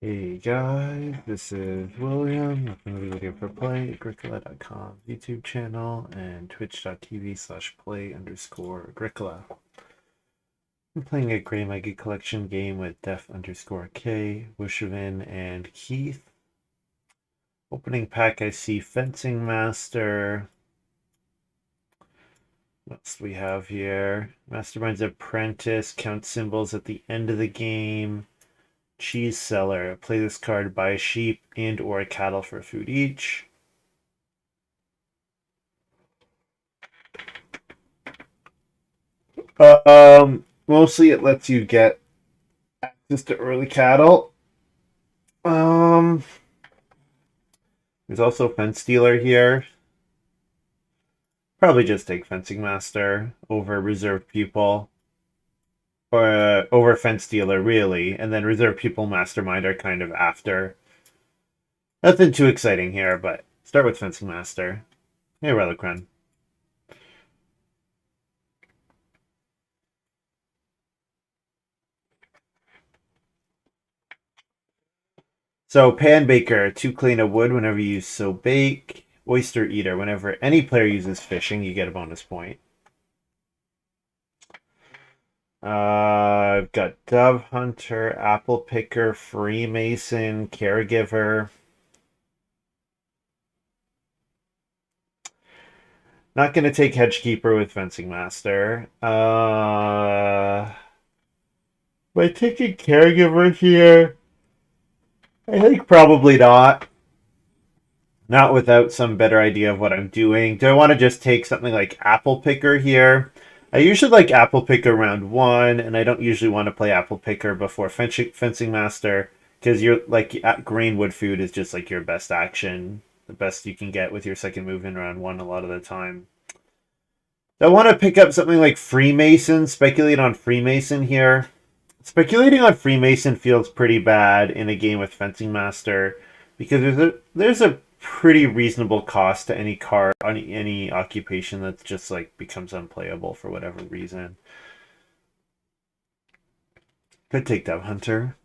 Hey guys, this is William with another video for Play-agricola.com YouTube channel and twitch.tv/play_agricola. I'm playing a Graey Mega Collection game with Def_K, whsvin, and Keith. Opening pack, I see Fencing Master. What else do we have here? Mastermind's Apprentice, count symbols at the end of the game. Cheese seller. Play this card, buy a sheep and or a cattle for food each. Mostly it lets you get access to early cattle. There's also Fence Dealer here. Probably just take Fencing Master over Reserved Pupil. Or over Fence Dealer, really. And then Reserved Pupil Mastermind are kind of after. Nothing too exciting here, but start with Fencing Master. Hey, Relicren. So, Pan Baker, 2 clean of wood whenever you so bake. Oyster Eater, whenever any player uses fishing, you get a bonus point. I've got Dove Hunter, Apple Picker, Freemason, Caregiver. Not going to take Hedgekeeper with Fencing Master. Am I taking Caregiver here? I think probably not. Not without some better idea of what I'm doing. Do I want to just take something like Apple Picker here? I usually like Apple Picker round 1, and I don't usually want to play Apple Picker before Fencing Master, because you're like grain wood food is just like your best action, the best you can get with your second move in round 1 a lot of the time. I want to pick up something like Freemason, speculate on Freemason here. Speculating on Freemason feels pretty bad in a game with Fencing Master, because there's a pretty reasonable cost to any card on any occupation that just like becomes unplayable for whatever reason. Could take Dove Hunter.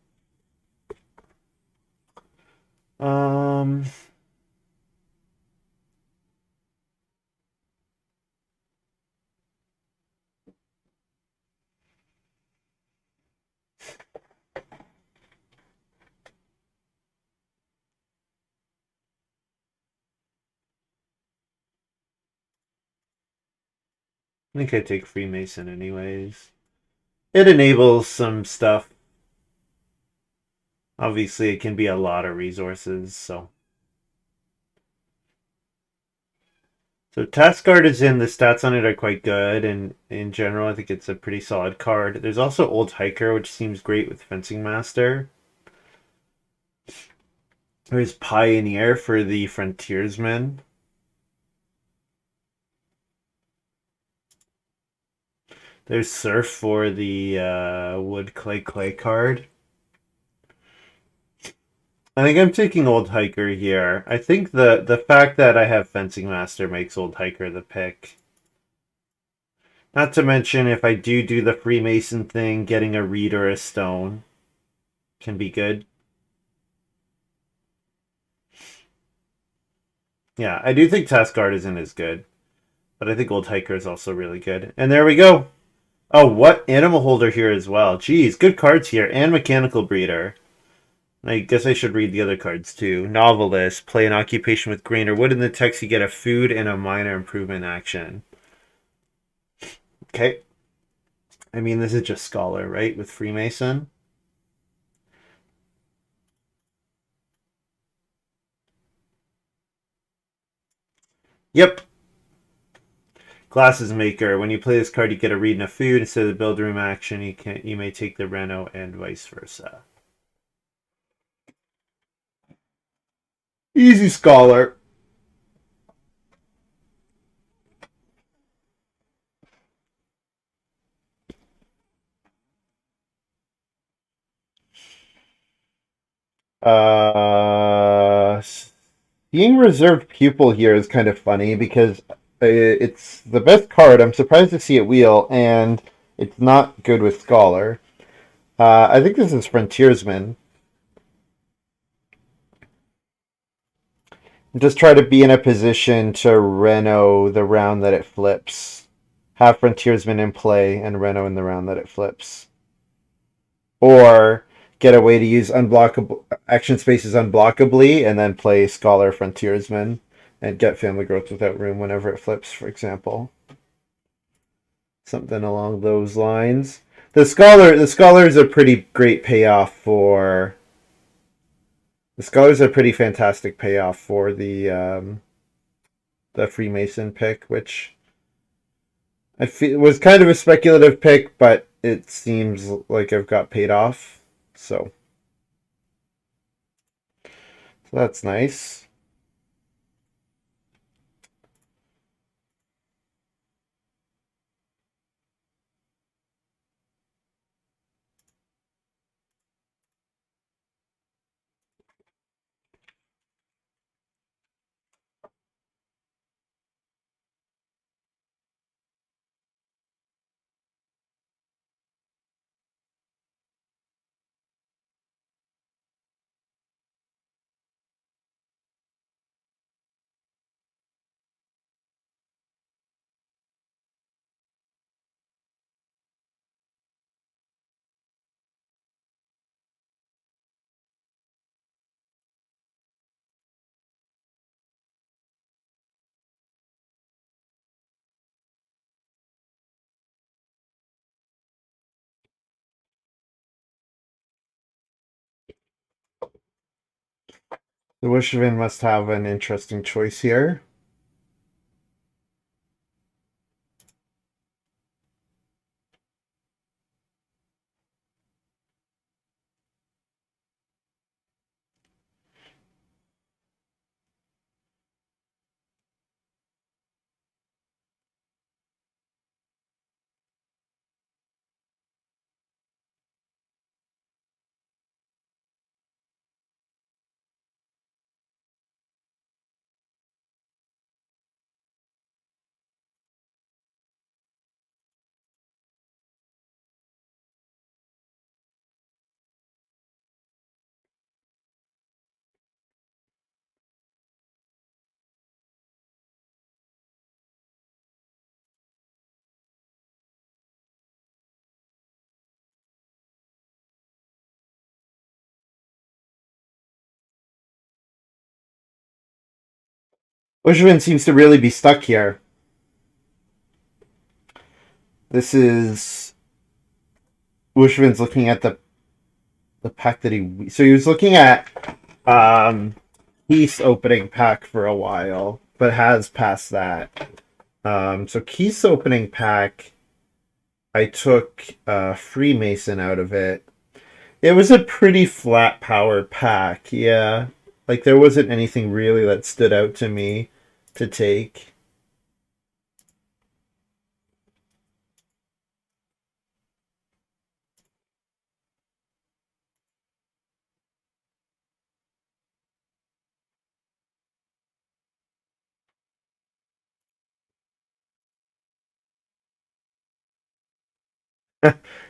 I think I take Freemason anyways. It enables some stuff. Obviously, it can be a lot of resources, so. So Task Guard is in. The stats on it are quite good, and in general, I think it's a pretty solid card. There's also Old Hiker, which seems great with Fencing Master. There's Pioneer for the Frontiersman. There's Surf for the Wood Clay card. I think I'm taking Old Hiker here. I think the fact that I have Fencing Master makes Old Hiker the pick. Not to mention, if I do the Freemason thing, getting a reed or a stone can be good. Yeah, I do think Task Guard isn't as good, but I think Old Hiker is also really good. And there we go. Oh, what Animal Holder here as well. Geez, good cards here. And Mechanical Breeder. I guess I should read the other cards too. Novelist. Play an occupation with grain or wood in the text. You get a food and a minor improvement action. Okay. I mean, this is just Scholar, right? With Freemason. Yep. Glasses Maker. When you play this card, you get a read and a food instead of the build room action. You may take the Reno and vice versa. Easy Scholar. Being Reserved Pupil here is kind of funny because it's the best card. I'm surprised to see it wheel, and it's not good with Scholar. I think this is Frontiersman. Just try to be in a position to Reno the round that it flips. Have Frontiersman in play and Reno in the round that it flips. Or get a way to use unblockable action spaces unblockably and then play Scholar Frontiersman and get Family Growth Without Room whenever it flips, for example. Something along those lines. The Scholar is a pretty great payoff for the Scholar's a pretty fantastic payoff for the Freemason pick, which I feel was kind of a speculative pick, but it seems like I've got paid off. So that's nice. The whsvin must have an interesting choice here. whsvin seems to really be stuck here. This is whsvin's looking at the pack that he was looking at Keith's opening pack for a while, but has passed that. So Keith's opening pack, I took Freemason out of it. It was a pretty flat power pack, yeah. Like there wasn't anything really that stood out to me to take.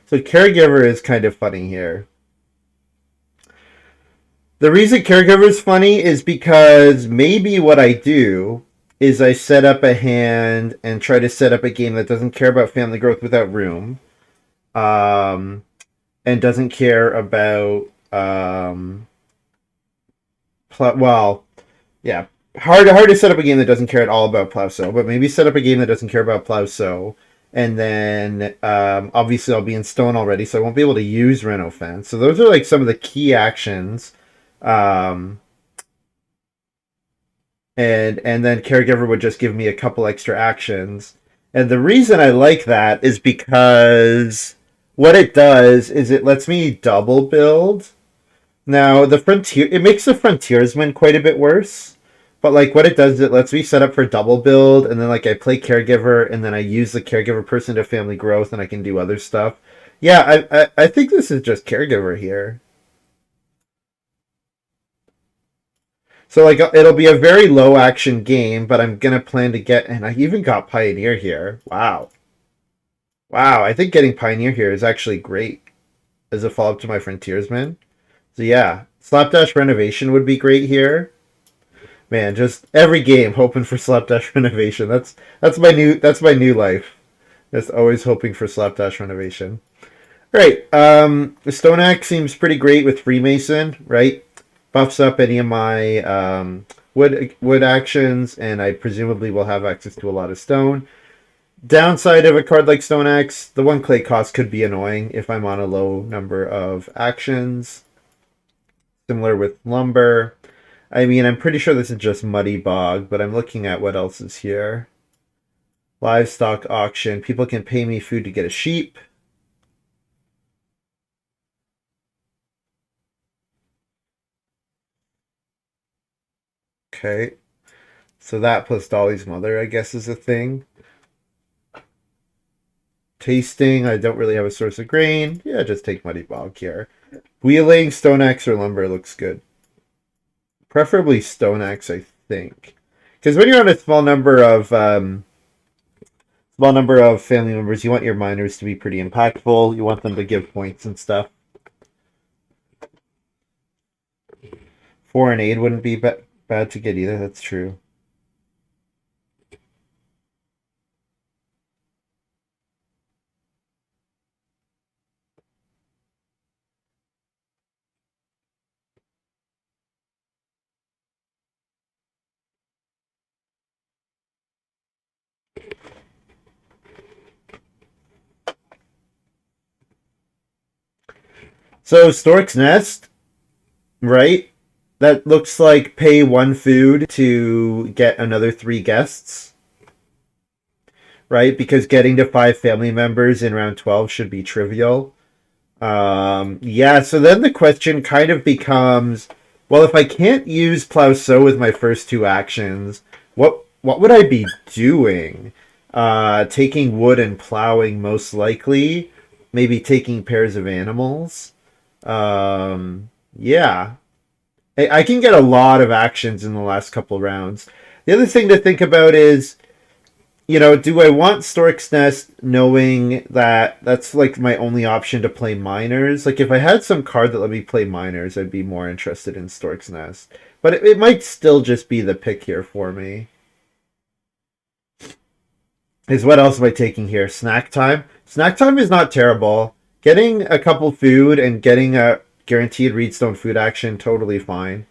So Caregiver is kind of funny here. The reason Caregiver is funny is because maybe what I do is I set up a hand and try to set up a game that doesn't care about Family Growth Without Room, and doesn't care about well, yeah, hard to set up a game that doesn't care at all about Plowsow, but maybe set up a game that doesn't care about Plowsow, and then obviously I'll be in stone already, so I won't be able to use Reno Fence. So those are like some of the key actions. Um, and then Caregiver would just give me a couple extra actions. And the reason I like that is because what it does is it lets me double build. Now it makes the Frontiersman quite a bit worse. But like what it does is it lets me set up for double build, and then like I play Caregiver, and then I use the Caregiver person to Family Growth, and I can do other stuff. Yeah, I think this is just Caregiver here. So like it'll be a very low action game, but I'm gonna plan to get, and I even got Pioneer here. Wow. Wow, I think getting Pioneer here is actually great as a follow-up to my Frontiersman. So yeah, Slapdash Renovation would be great here. Man, just every game hoping for slapdash renovation. That's my new life. Just always hoping for slapdash renovation. Right. The Stone Axe seems pretty great with Freemason, right? Buffs up any of my wood actions, and I presumably will have access to a lot of stone. Downside of a card like Stone Axe, the one clay cost could be annoying if I'm on a low number of actions. Similar with Lumber. I mean, I'm pretty sure this is just Muddy Bog, but I'm looking at what else is here. Livestock auction. People can pay me food to get a sheep. Okay. So that plus Dolly's mother, I guess, is a thing. Tasting, I don't really have a source of grain. Yeah, just take Muddy Bog here. Wheeling, Stone Axe, or Lumber looks good. Preferably Stone Axe, I think. Because when you're on a small number of family members, you want your miners to be pretty impactful. You want them to give points and stuff. Foreign aid wouldn't be bad to get either. That's true. So Stork's Nest, right? That looks like pay one food to get another 3 guests, right? Because getting to 5 family members in round 12 should be trivial. Yeah, so then the question kind of becomes, well, if I can't use Plow Sow with my first 2 actions, what would I be doing? Taking wood and plowing most likely. Maybe taking pairs of animals. Yeah. I can get a lot of actions in the last couple rounds. The other thing to think about is, do I want Stork's Nest knowing that that's like my only option to play miners? Like if I had some card that let me play miners, I'd be more interested in Stork's Nest. But it might still just be the pick here for me. Is what else am I taking here? Snack time? Snack time is not terrible. Getting a couple food and getting a guaranteed Reedstone food action, totally fine.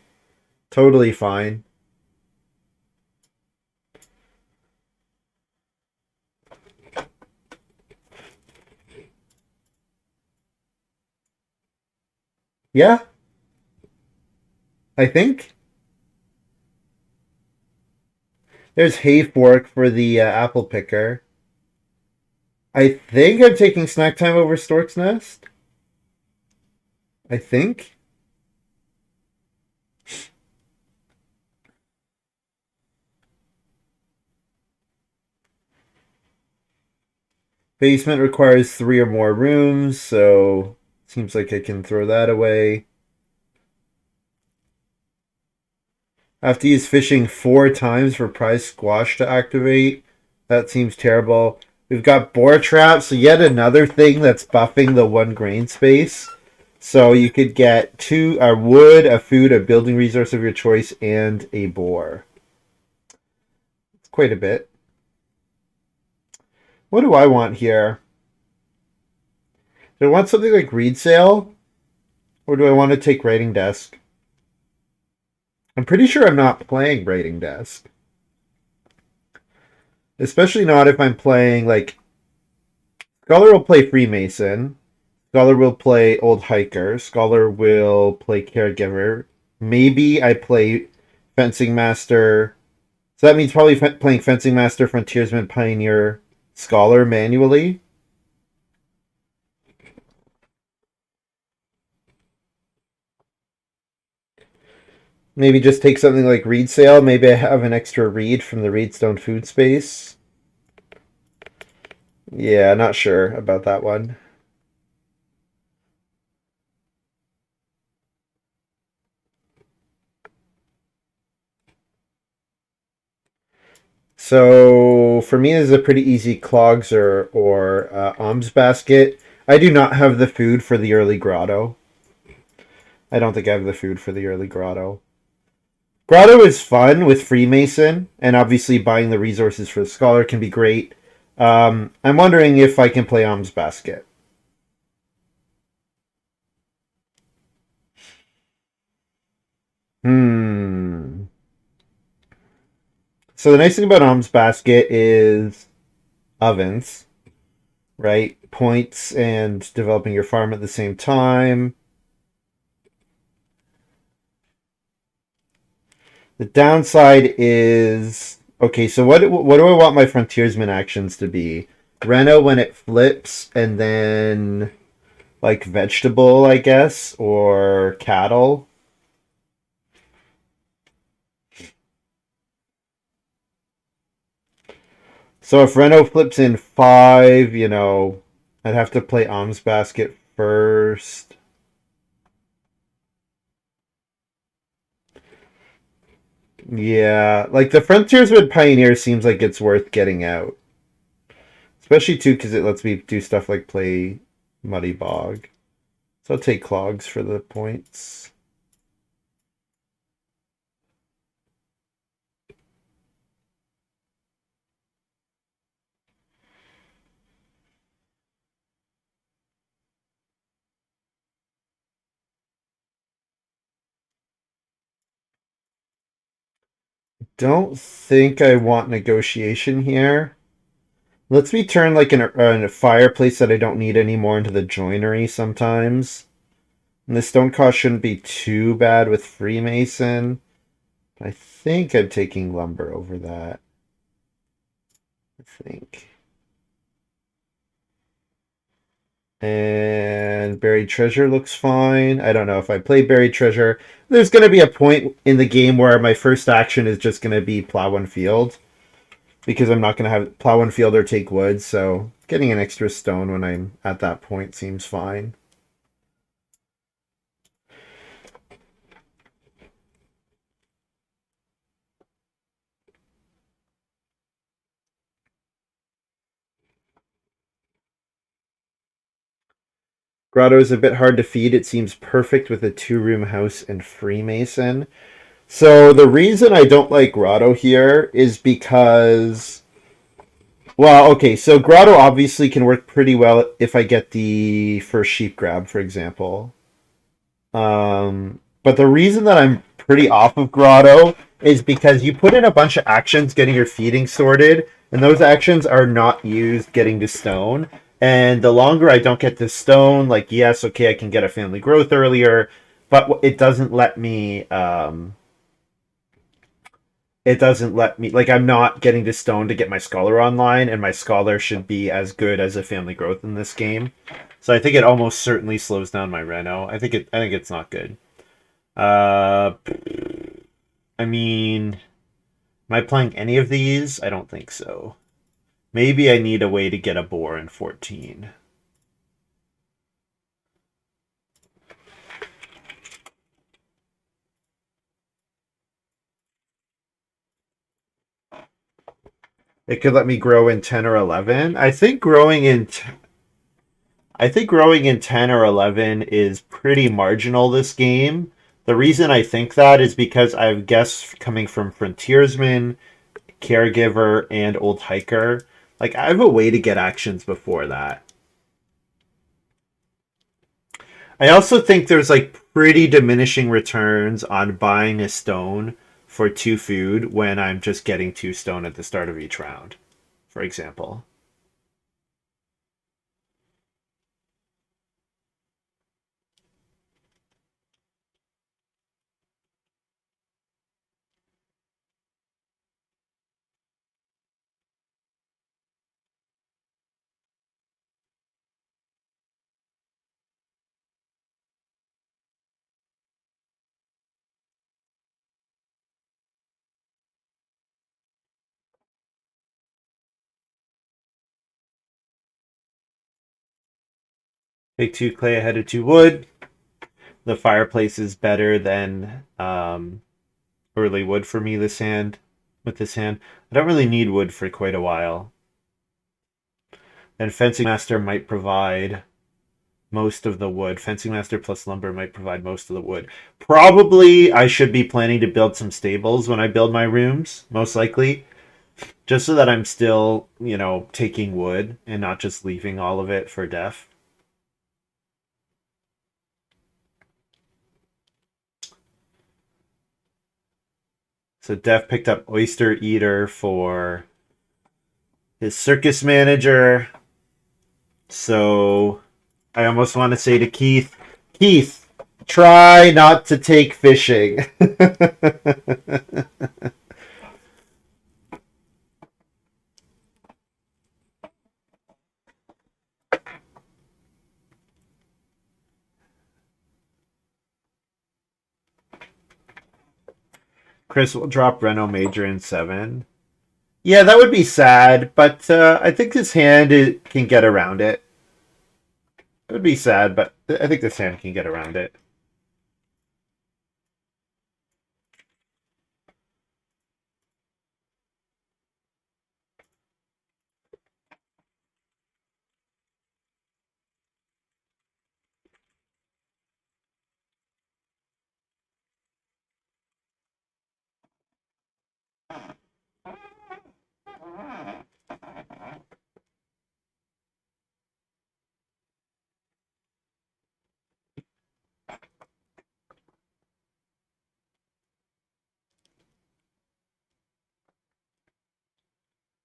Totally fine. Yeah, I think. There's hay fork for the apple picker. I think I'm taking snack time over Stork's Nest. I think. Basement requires 3 or more rooms, so seems like I can throw that away. I have to use fishing 4 times for prize squash to activate. That seems terrible. We've got boar traps, so yet another thing that's buffing the 1 grain space. So you could get 2 a wood, a food, a building resource of your choice, and a boar. It's quite a bit. What do I want here? Do I want something like Reed Sale? Or do I want to take Writing Desk? I'm pretty sure I'm not playing Writing Desk. Especially not if I'm playing, like... Scholar will play Freemason. Scholar will play Old Hiker. Scholar will play Caregiver. Maybe I play Fencing Master. So that means probably playing Fencing Master, Frontiersman, Pioneer, Scholar manually. Maybe just take something like Reed Sale. Maybe I have an extra Reed from the Reedstone food space. Yeah, not sure about that one. So for me, this is a pretty easy clogs or alms basket. I do not have the food for the early grotto. I don't think I have the food for the early grotto. Grotto is fun with Freemason, and obviously buying the resources for the Scholar can be great. I'm wondering if I can play Alms Basket. Hmm. So the nice thing about Alms Basket is ovens, right? Points and developing your farm at the same time. The downside is okay. So what do I want my frontiersman actions to be? Reno when it flips, and then like vegetable, I guess, or cattle. So if Reno flips in 5, I'd have to play Alms Basket first. Yeah, like the Frontiersman Pioneer seems like it's worth getting out. Especially too because it lets me do stuff like play Muddy Bog. So I'll take Clogs for the points. Don't think I want negotiation here. Lets me turn like a fireplace that I don't need anymore into the joinery sometimes. And the stone cost shouldn't be too bad with Freemason. I think I'm taking lumber over that. I think. And buried treasure looks fine. I don't know if I play buried treasure. There's going to be a point in the game where my first action is just going to be plow one field. Because I'm not going to have plow one field or take wood. So getting an extra stone when I'm at that point seems fine. Grotto is a bit hard to feed. It seems perfect with a 2-room house and Freemason. So the reason I don't like Grotto here is because, well, okay, so Grotto obviously can work pretty well if I get the first sheep grab, for example. But the reason that I'm pretty off of Grotto is because you put in a bunch of actions getting your feeding sorted, and those actions are not used getting to stone. And the longer I don't get to stone, like, yes, okay, I can get a family growth earlier, but it doesn't let me. It doesn't let me, like, I'm not getting to stone to get my scholar online, and my scholar should be as good as a family growth in this game. So I think it almost certainly slows down my reno. I think it's not good. Uh, I mean, am I playing any of these? I don't think so. Maybe I need a way to get a boar in 14. It could let me grow in 10 or 11. I think growing in 10 or 11 is pretty marginal this game. The reason I think that is because I've guessed coming from Frontiersman, Caregiver, and Old Hiker. Like, I have a way to get actions before that. I also think there's like pretty diminishing returns on buying a stone for 2 food when I'm just getting 2 stone at the start of each round, for example. Take 2 clay ahead of 2 wood. The fireplace is better than early wood for me this hand. With this hand, I don't really need wood for quite a while. And fencing master might provide most of the wood. Fencing Master plus lumber might provide most of the wood. Probably I should be planning to build some stables when I build my rooms, most likely. Just so that I'm still, you know, taking wood and not just leaving all of it for Def. So Def picked up Oyster Eater for his circus manager. So I almost want to say to Keith, Keith, try not to take fishing. Chris will drop Reno Major in 7. Yeah, that would be sad, but I think this hand can get around it. It would be sad, but I think this hand can get around it.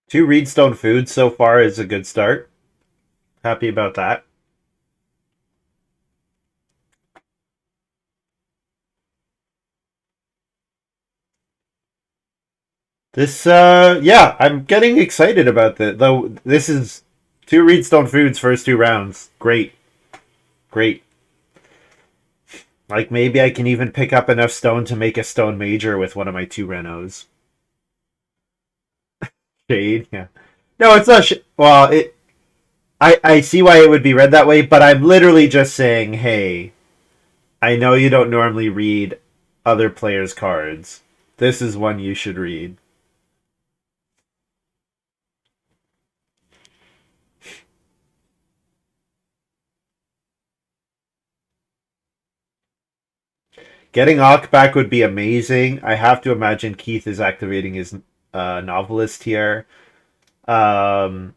Two Reedstone foods so far is a good start. Happy about that. This, yeah, I'm getting excited about this. Though this is two Reedstone foods first 2 rounds. Great, great. Like maybe I can even pick up enough stone to make a stone major with one of my 2 Renos. Shade, yeah. No, it's not. Well, it. I see why it would be read that way, but I'm literally just saying, hey, I know you don't normally read other players' cards. This is one you should read. Getting Ock back would be amazing. I have to imagine Keith is activating his novelist here. In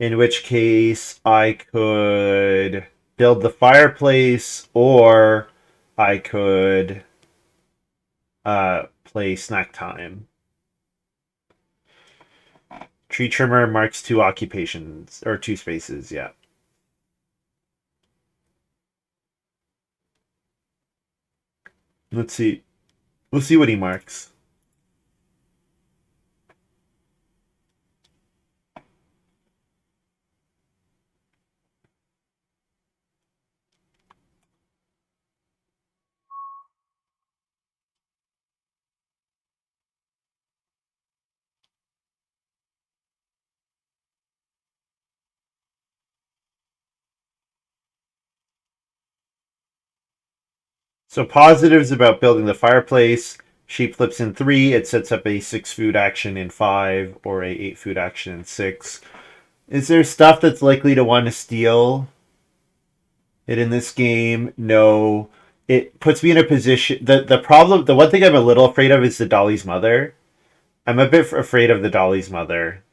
which case I could build the fireplace, or I could play Snack Time. Tree Trimmer marks 2 occupations, or 2 spaces, yeah. Let's see. We'll see what he marks. So positives about building the fireplace. Sheep flips in 3. It sets up a 6 food action in 5 or a 8 food action in 6. Is there stuff that's likely to want to steal it in this game? No. It puts me in a position. The problem, the one thing I'm a little afraid of is the Dolly's mother. I'm a bit afraid of the Dolly's mother.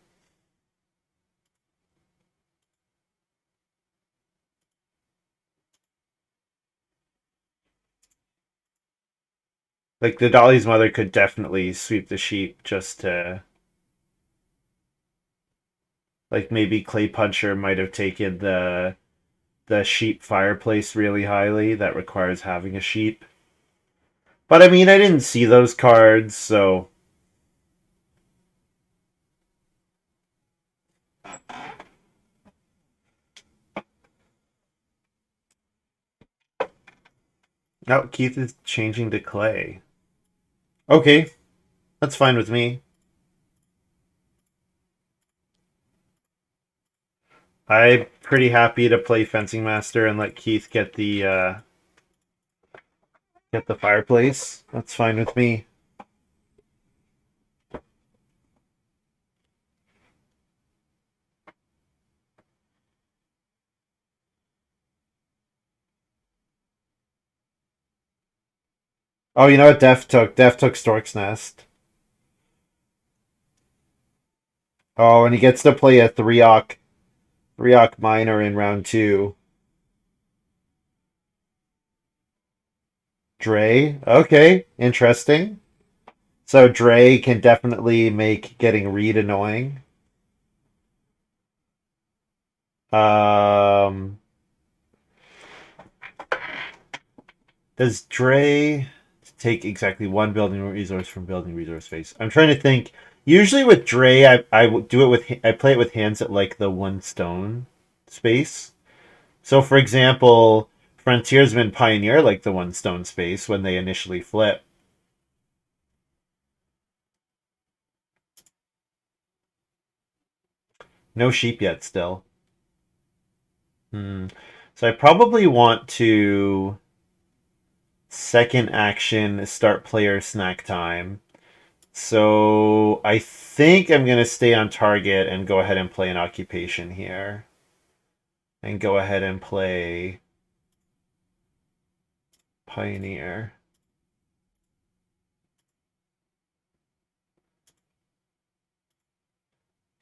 Like the Dolly's mother could definitely sweep the sheep just to, like maybe Clay Puncher might have taken the sheep fireplace really highly. That requires having a sheep. But I mean, I didn't see those cards, so no. Keith is changing to Clay. Okay, that's fine with me. I'm pretty happy to play Fencing Master and let Keith get the fireplace. That's fine with me. Oh, you know what Def took? Def took Stork's Nest. Oh, and he gets to play a 3-Ock Miner in round 2. Dre? Okay, interesting. So Dre can definitely make getting Reed annoying. Um, does Dre take exactly one building resource from building resource phase? I'm trying to think. Usually with Dre, I play it with hands at like the 1 stone space. So for example, Frontiersman Pioneer like the 1 stone space when they initially flip. No sheep yet still. Hmm. So I probably want to second action start player snack time. So I think I'm going to stay on target and go ahead and play an occupation here. And go ahead and play Pioneer.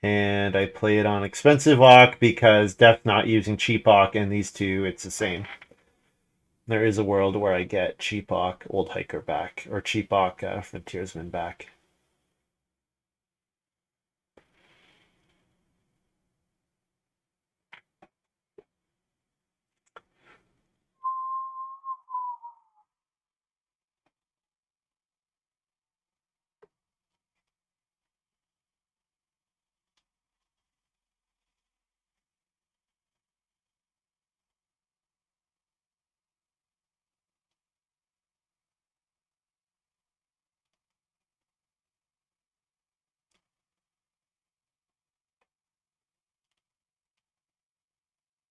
And I play it on expensive Ock because Death not using cheap Ock, and these two, it's the same. There is a world where I get cheap Ock Old Hiker back, or cheap Ock Frontiersman back.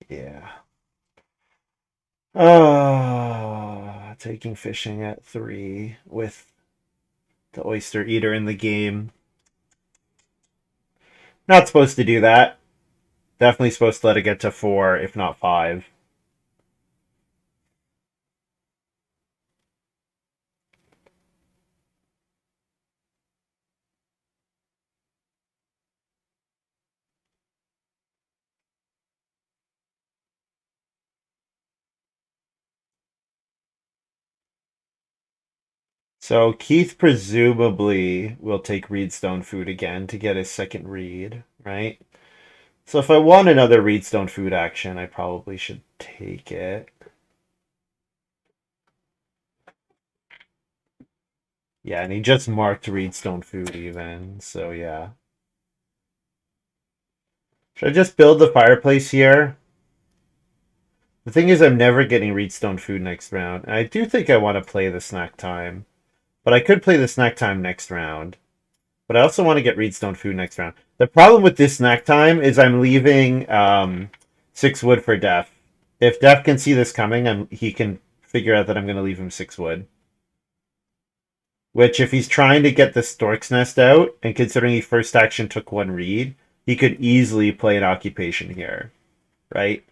Yeah. Taking fishing at 3 with the Oyster Eater in the game. Not supposed to do that. Definitely supposed to let it get to 4, if not 5. So Keith presumably will take Reedstone Food again to get his second read, right? So if I want another Reedstone Food action, I probably should take it. Yeah, and he just marked Reedstone Food even, so yeah. Should I just build the fireplace here? The thing is, I'm never getting Reedstone Food next round. And I do think I want to play the Snack Time. But I could play the Snack Time next round. But I also want to get Reedstone Food next round. The problem with this Snack Time is I'm leaving 6 wood for Def. If Def can see this coming, he can figure out that I'm going to leave him 6 wood. Which, if he's trying to get the Stork's Nest out, and considering he first action took 1 read, he could easily play an occupation here, right?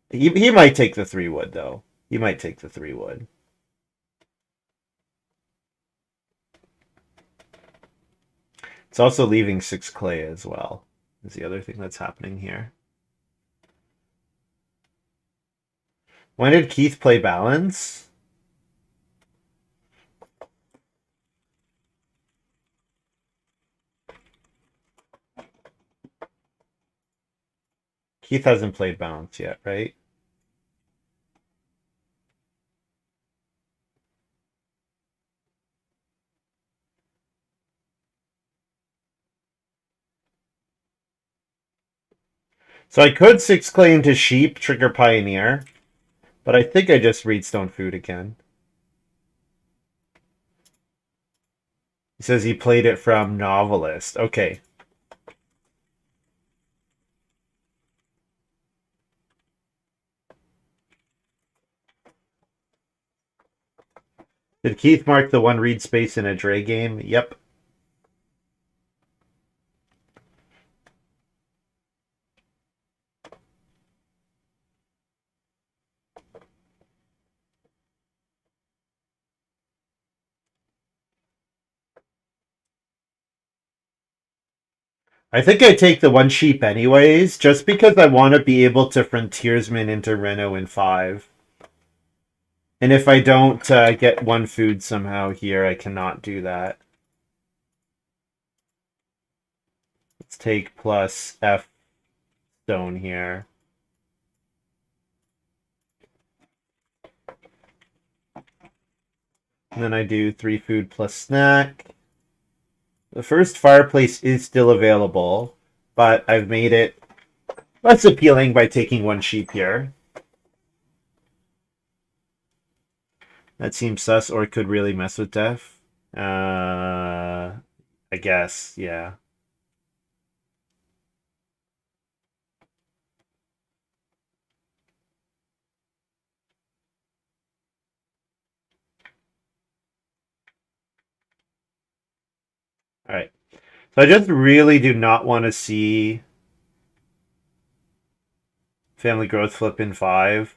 He might take the 3 wood, though. He might take the 3 wood. It's also leaving 6 clay as well, is the other thing that's happening here. When did Keith play balance? Keith hasn't played balance yet, right? So I could 6 clay into sheep, trigger pioneer, but I think I just read stone food again. He says he played it from novelist. Okay. Did Keith mark the 1 read space in a Dre game? Yep. I think I take the 1 sheep anyways, just because I want to be able to frontiersman into Reno in 5. And if I don't get 1 food somehow here, I cannot do that. Let's take plus F stone here. And then I do 3 food plus snack. The first fireplace is still available, but I've made it less appealing by taking 1 sheep here. That seems sus, or it could really mess with death. I guess, yeah. All right. So I just really do not want to see family growth flip in 5.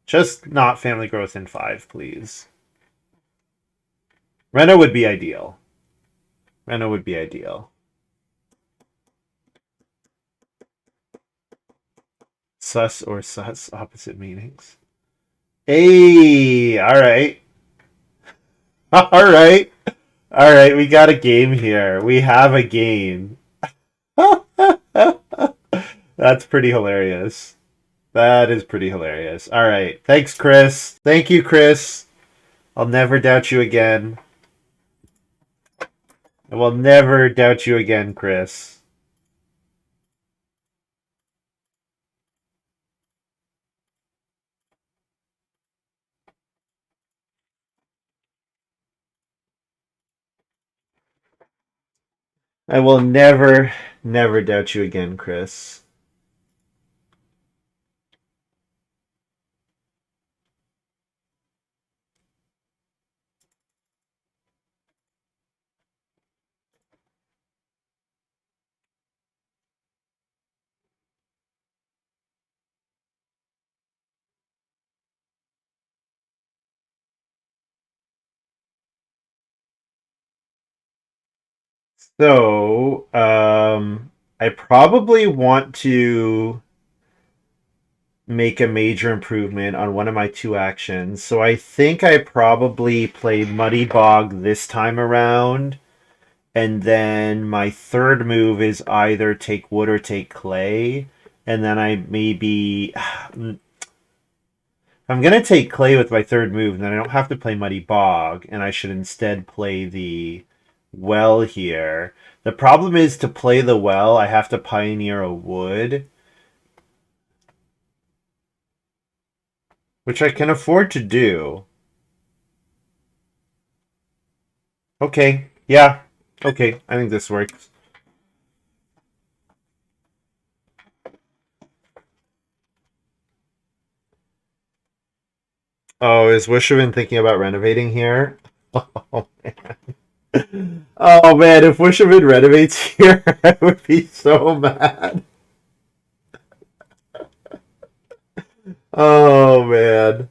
Just not family growth in 5, please. Reno would be ideal. Reno would be ideal. Sus or sus, opposite meanings. Hey, all right. All right. All right, we got a game here. We have a game. That's pretty hilarious. That is pretty hilarious. All right. Thanks, Chris. Thank you, Chris. I'll never doubt you again. I will never doubt you again, Chris. I will never, never doubt you again, Chris. So, I probably want to make a major improvement on one of my 2 actions. So I think I probably play Muddy Bog this time around. And then my 3rd move is either take wood or take clay. And then I maybe... I'm going to take clay with my 3rd move, then I don't have to play Muddy Bog. And I should instead play the well here. The problem is to play the well, I have to pioneer a wood. Which I can afford to do. Okay, yeah. Okay, I think this works. Oh, is whsvin thinking about renovating here? Oh, man. Oh, man, if whsvin renovates here, I would be so mad. Oh, man.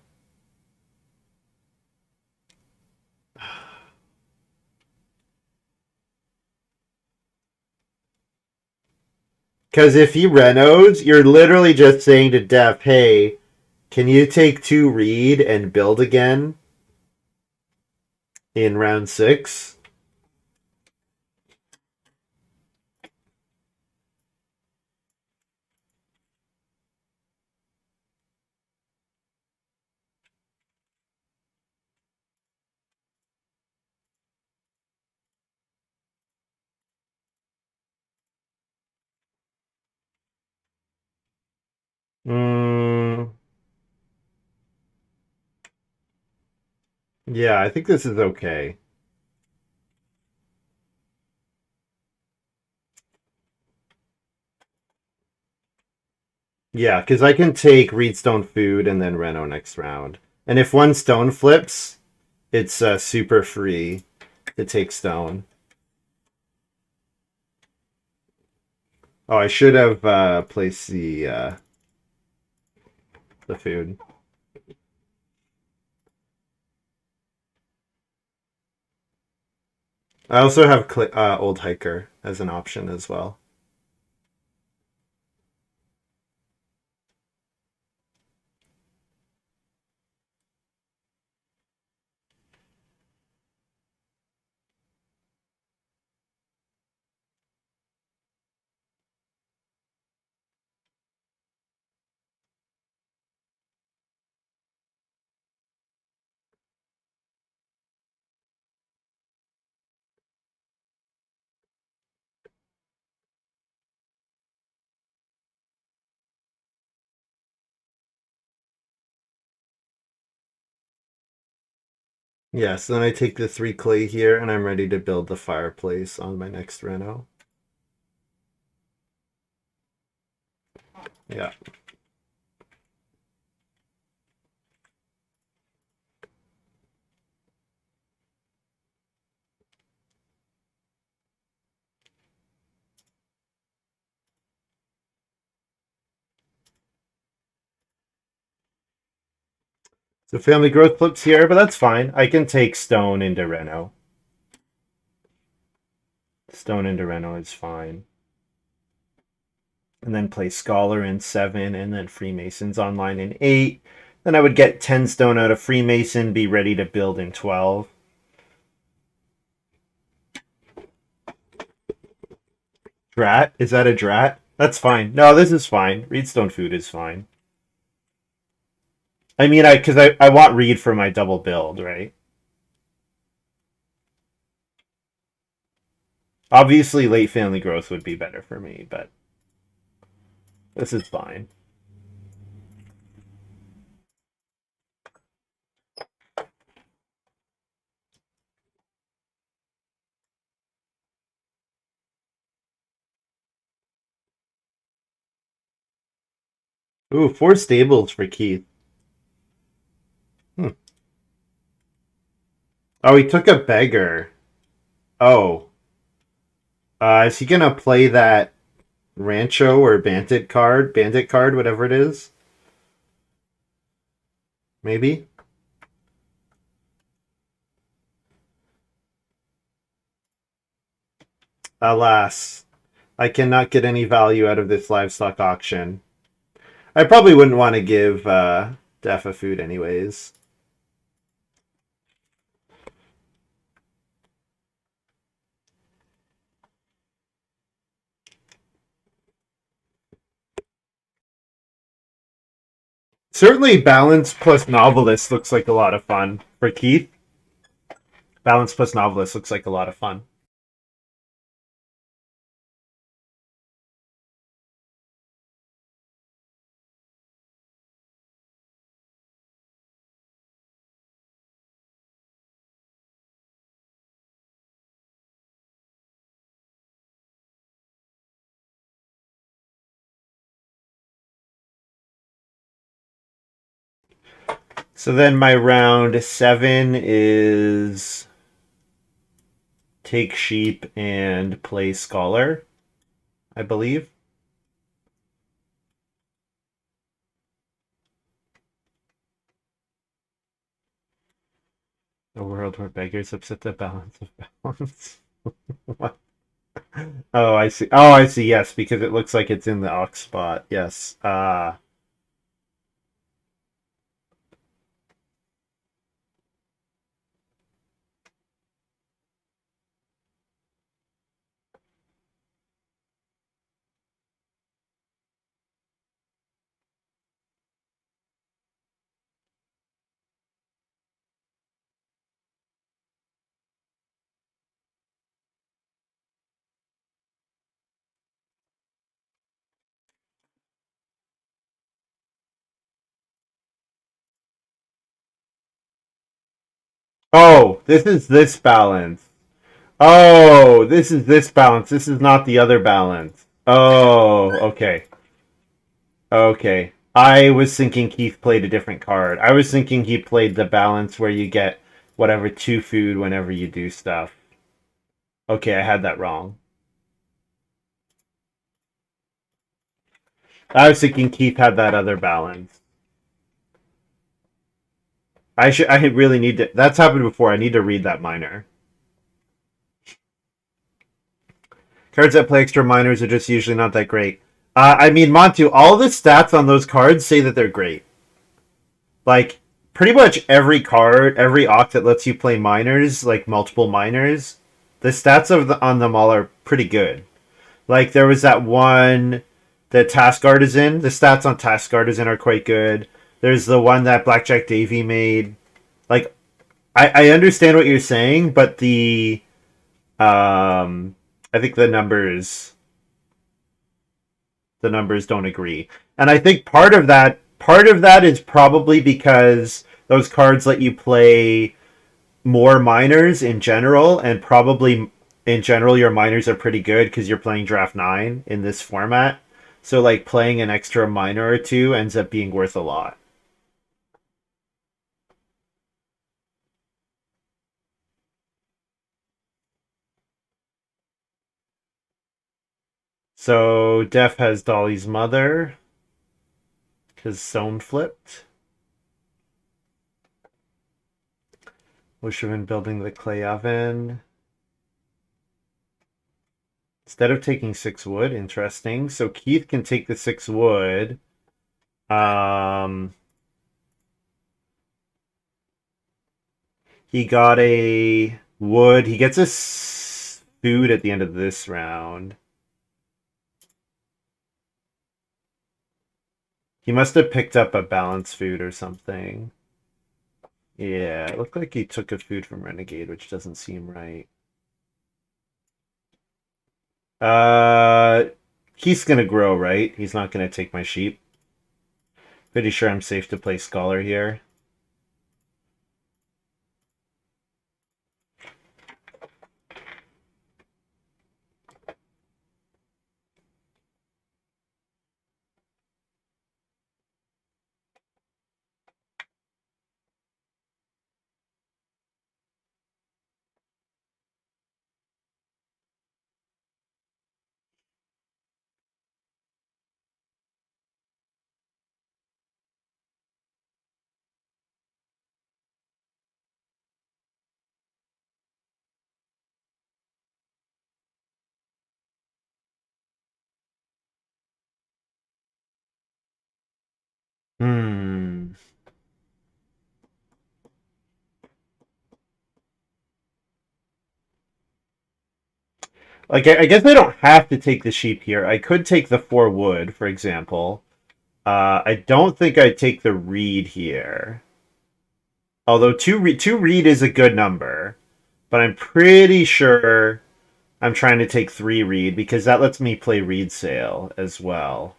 Because if he renos, you're literally just saying to Def, hey, can you take 2 reed and build again in round 6? Mm, yeah, I think this is okay. Yeah, because I can take Reedstone Food and then Reno next round. And if 1 stone flips, it's super free to take stone. Oh, I should have placed the food. I also have Old Hiker as an option as well. Yes, then I take the 3 clay here, and I'm ready to build the fireplace on my next reno. Yeah. So family growth flips here, but that's fine. I can take stone into reno. Stone into reno is fine. And then play scholar in 7, and then Freemasons online in 8. Then I would get 10 stone out of Freemason, be ready to build in 12. Drat? Is that a drat? That's fine. No, this is fine. Reedstone food is fine. I mean, because I want Reed for my double build, right? Obviously, late family growth would be better for me, but this is fine. Ooh, 4 stables for Keith. Hmm. Oh, he took a beggar. Oh. Is he gonna play that Rancho or Bandit card? Bandit card, whatever it is? Maybe? Alas, I cannot get any value out of this livestock auction. I probably wouldn't want to give Defa food anyways. Certainly, Balance plus Novelist looks like a lot of fun. For Keith, Balance plus Novelist looks like a lot of fun. So then my round 7 is take sheep and play scholar, I believe. A world where beggars upset the balance of balance. What? Oh, I see. Oh, I see. Yes, because it looks like it's in the ox spot. Yes. Oh, this is this balance. Oh, this is this balance. This is not the other balance. Oh, okay. Okay. I was thinking Keith played a different card. I was thinking he played the balance where you get whatever 2 food whenever you do stuff. Okay, I had that wrong. I was thinking Keith had that other balance. I really need to. That's happened before. I need to read that minor. Cards that play extra minors are just usually not that great. I mean, Montu, all the stats on those cards say that they're great. Like, pretty much every card, every Oct that lets you play minors, like multiple minors, the stats on them all are pretty good. Like, there was that one that Task Artisan. The stats on Task Artisan are quite good. There's the one that Blackjack Davy made. Like, I understand what you're saying, but I think the numbers don't agree. And I think part of that is probably because those cards let you play more miners in general, and probably in general your miners are pretty good because you're playing draft 9 in this format. So like playing an extra miner or two ends up being worth a lot. So Def has Dolly's mother because Zone flipped. whsvin building the clay oven. Instead of taking 6 wood, interesting. So Keith can take the 6 wood. He got a wood. He gets a food at the end of this round. He must have picked up a balanced food or something. Yeah, it looked like he took a food from Renegade, which doesn't seem right. Uh, he's gonna grow, right? He's not gonna take my sheep. Pretty sure I'm safe to play Scholar here. Hmm. Like, I guess I don't have to take the sheep here. I could take the 4 wood, for example. I don't think I'd take the reed here. Although two reed is a good number, but I'm pretty sure I'm trying to take 3 reed because that lets me play reed sail as well.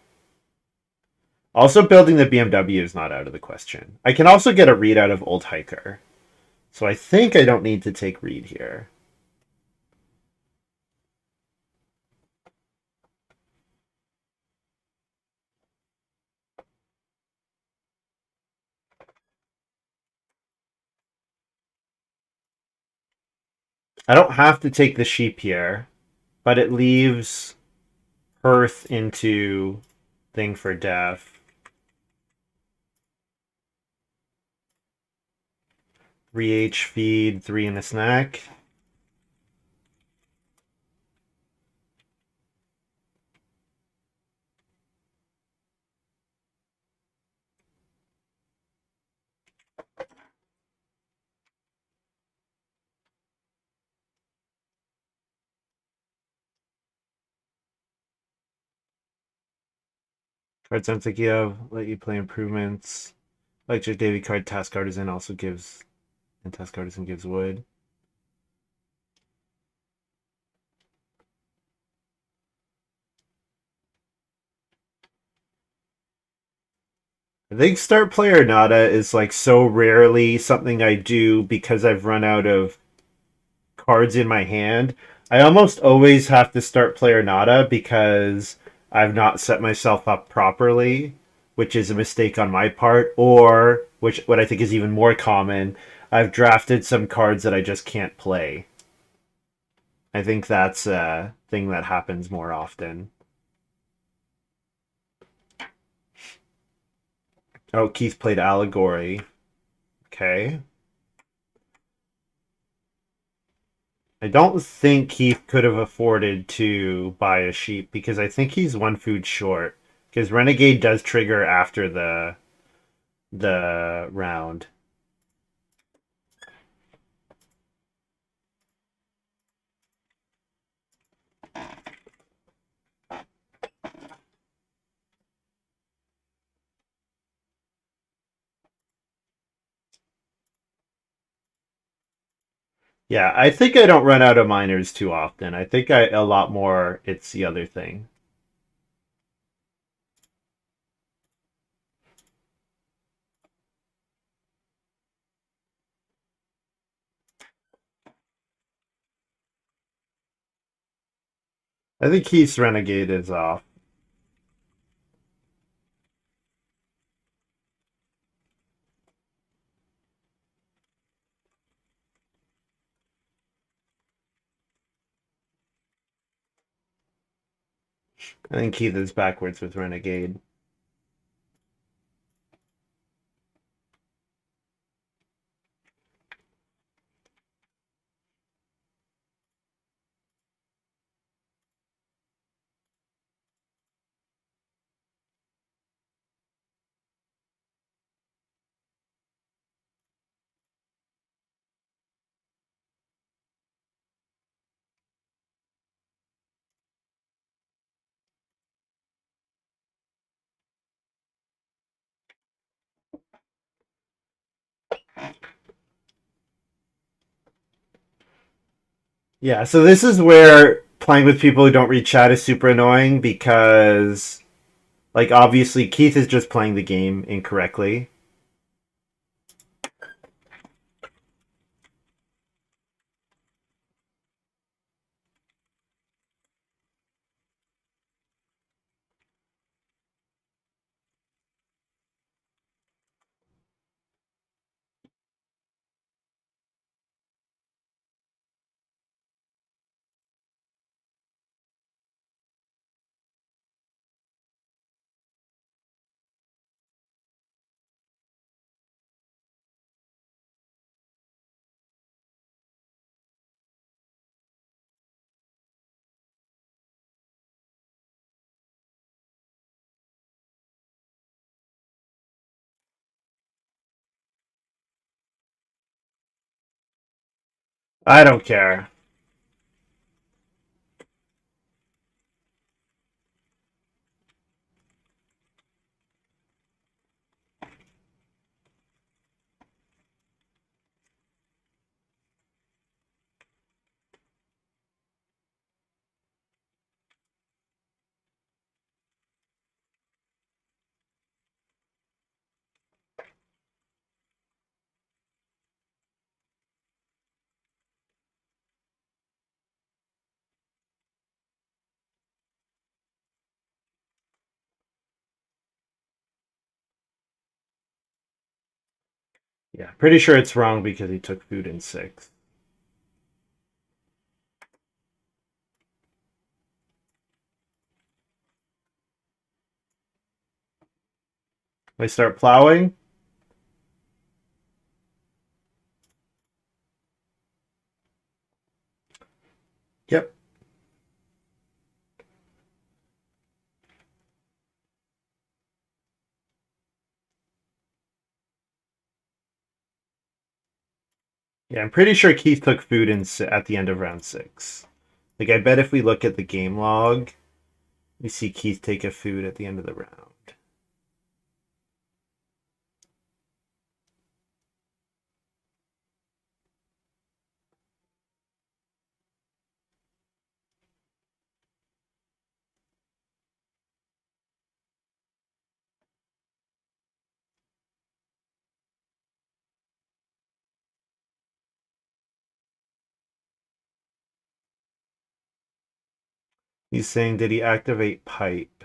Also, building the BMW is not out of the question. I can also get a reed out of Old Hiker. So I think I don't need to take reed here. I don't have to take the sheep here, but it leaves Earth into thing for death. 3H feed, 3 in a snack. Cards I'm thinking of let you play improvements. Electric Davy card, Task Artisan also gives, and Task Artisan gives wood. I think Start Player Nada is like so rarely something I do because I've run out of cards in my hand. I almost always have to start Player Nada because I've not set myself up properly, which is a mistake on my part, or which what I think is even more common, I've drafted some cards that I just can't play. I think that's a thing that happens more often. Oh, Keith played Allegory. Okay. I don't think Keith could have afforded to buy a sheep because I think he's 1 food short. Because Renegade does trigger after the round. Yeah, I think I don't run out of miners too often. I think a lot more it's the other thing. I think Keith's Renegade is off. I think Keith is backwards with Renegade. Yeah, so this is where playing with people who don't read chat is super annoying because, like, obviously Keith is just playing the game incorrectly. I don't care. Yeah, pretty sure it's wrong because he took food in 6. I start plowing. Yep. Yeah, I'm pretty sure Keith took food in at the end of round 6. Like, I bet if we look at the game log, we see Keith take a food at the end of the round. He's saying, did he activate pipe?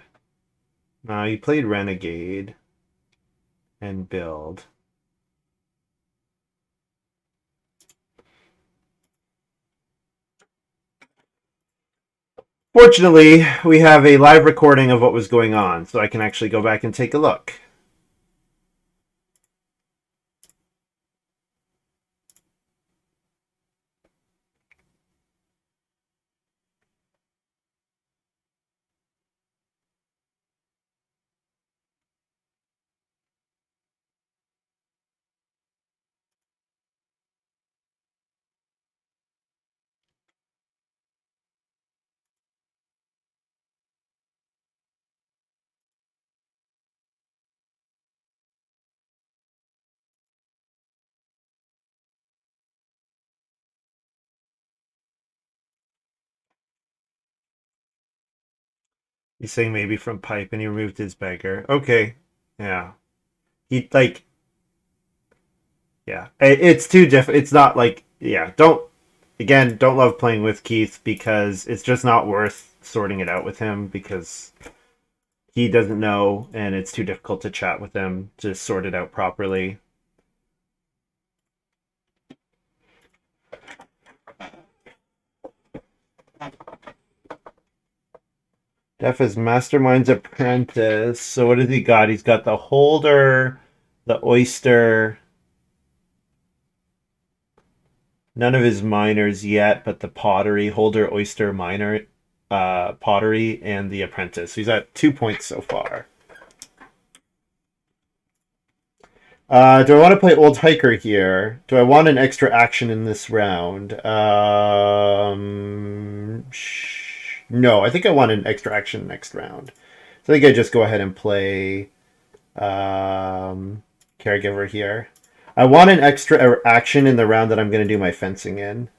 No, he played Renegade and build. Fortunately, we have a live recording of what was going on, so I can actually go back and take a look. He's saying maybe from pipe and he removed his beggar. Okay. Yeah. He, like, yeah. It's too different. It's not like, yeah, don't, Again, don't love playing with Keith because it's just not worth sorting it out with him because he doesn't know and it's too difficult to chat with him to sort it out properly. Def is Mastermind's apprentice. So what has he got? He's got the holder, the oyster. None of his minors yet, but the pottery, holder, oyster, minor, pottery, and the apprentice. So he's at 2 points so far. Do I want to play Old Hiker here? Do I want an extra action in this round? No, I think I want an extra action next round. So I think I just go ahead and play Caregiver here. I want an extra action in the round that I'm going to do my fencing in.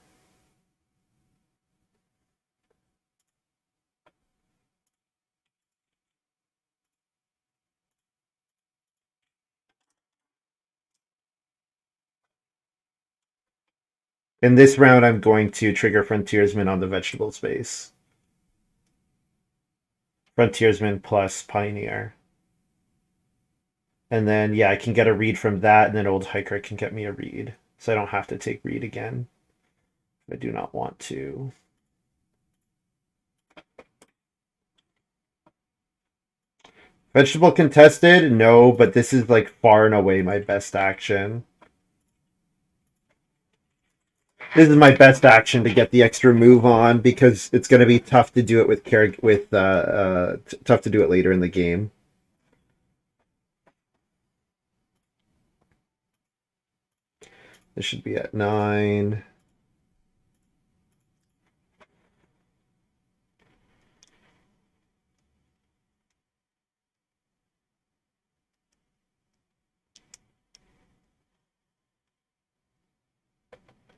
In this round, I'm going to trigger Frontiersman on the vegetable space. Frontiersman plus Pioneer. And then, yeah, I can get a read from that, and then Old Hiker can get me a read. So I don't have to take read again. I do not want to. Vegetable contested? No, but this is like far and away my best action. This is my best action to get the extra move on because it's going to be tough to do it with tough to do it later in the game. This should be at 9.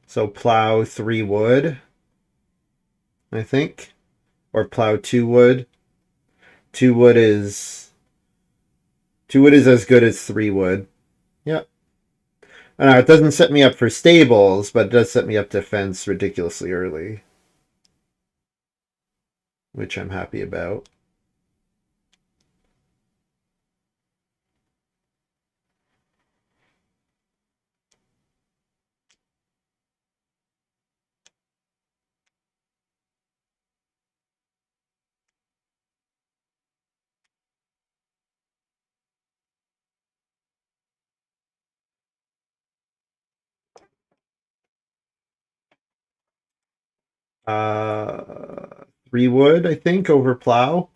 So plow 3 wood, I think, or plow 2 wood. 2 wood is as good as 3 wood. Yep. It doesn't set me up for stables, but it does set me up to fence ridiculously early, which I'm happy about. Uh, 3 wood, I think, over plow.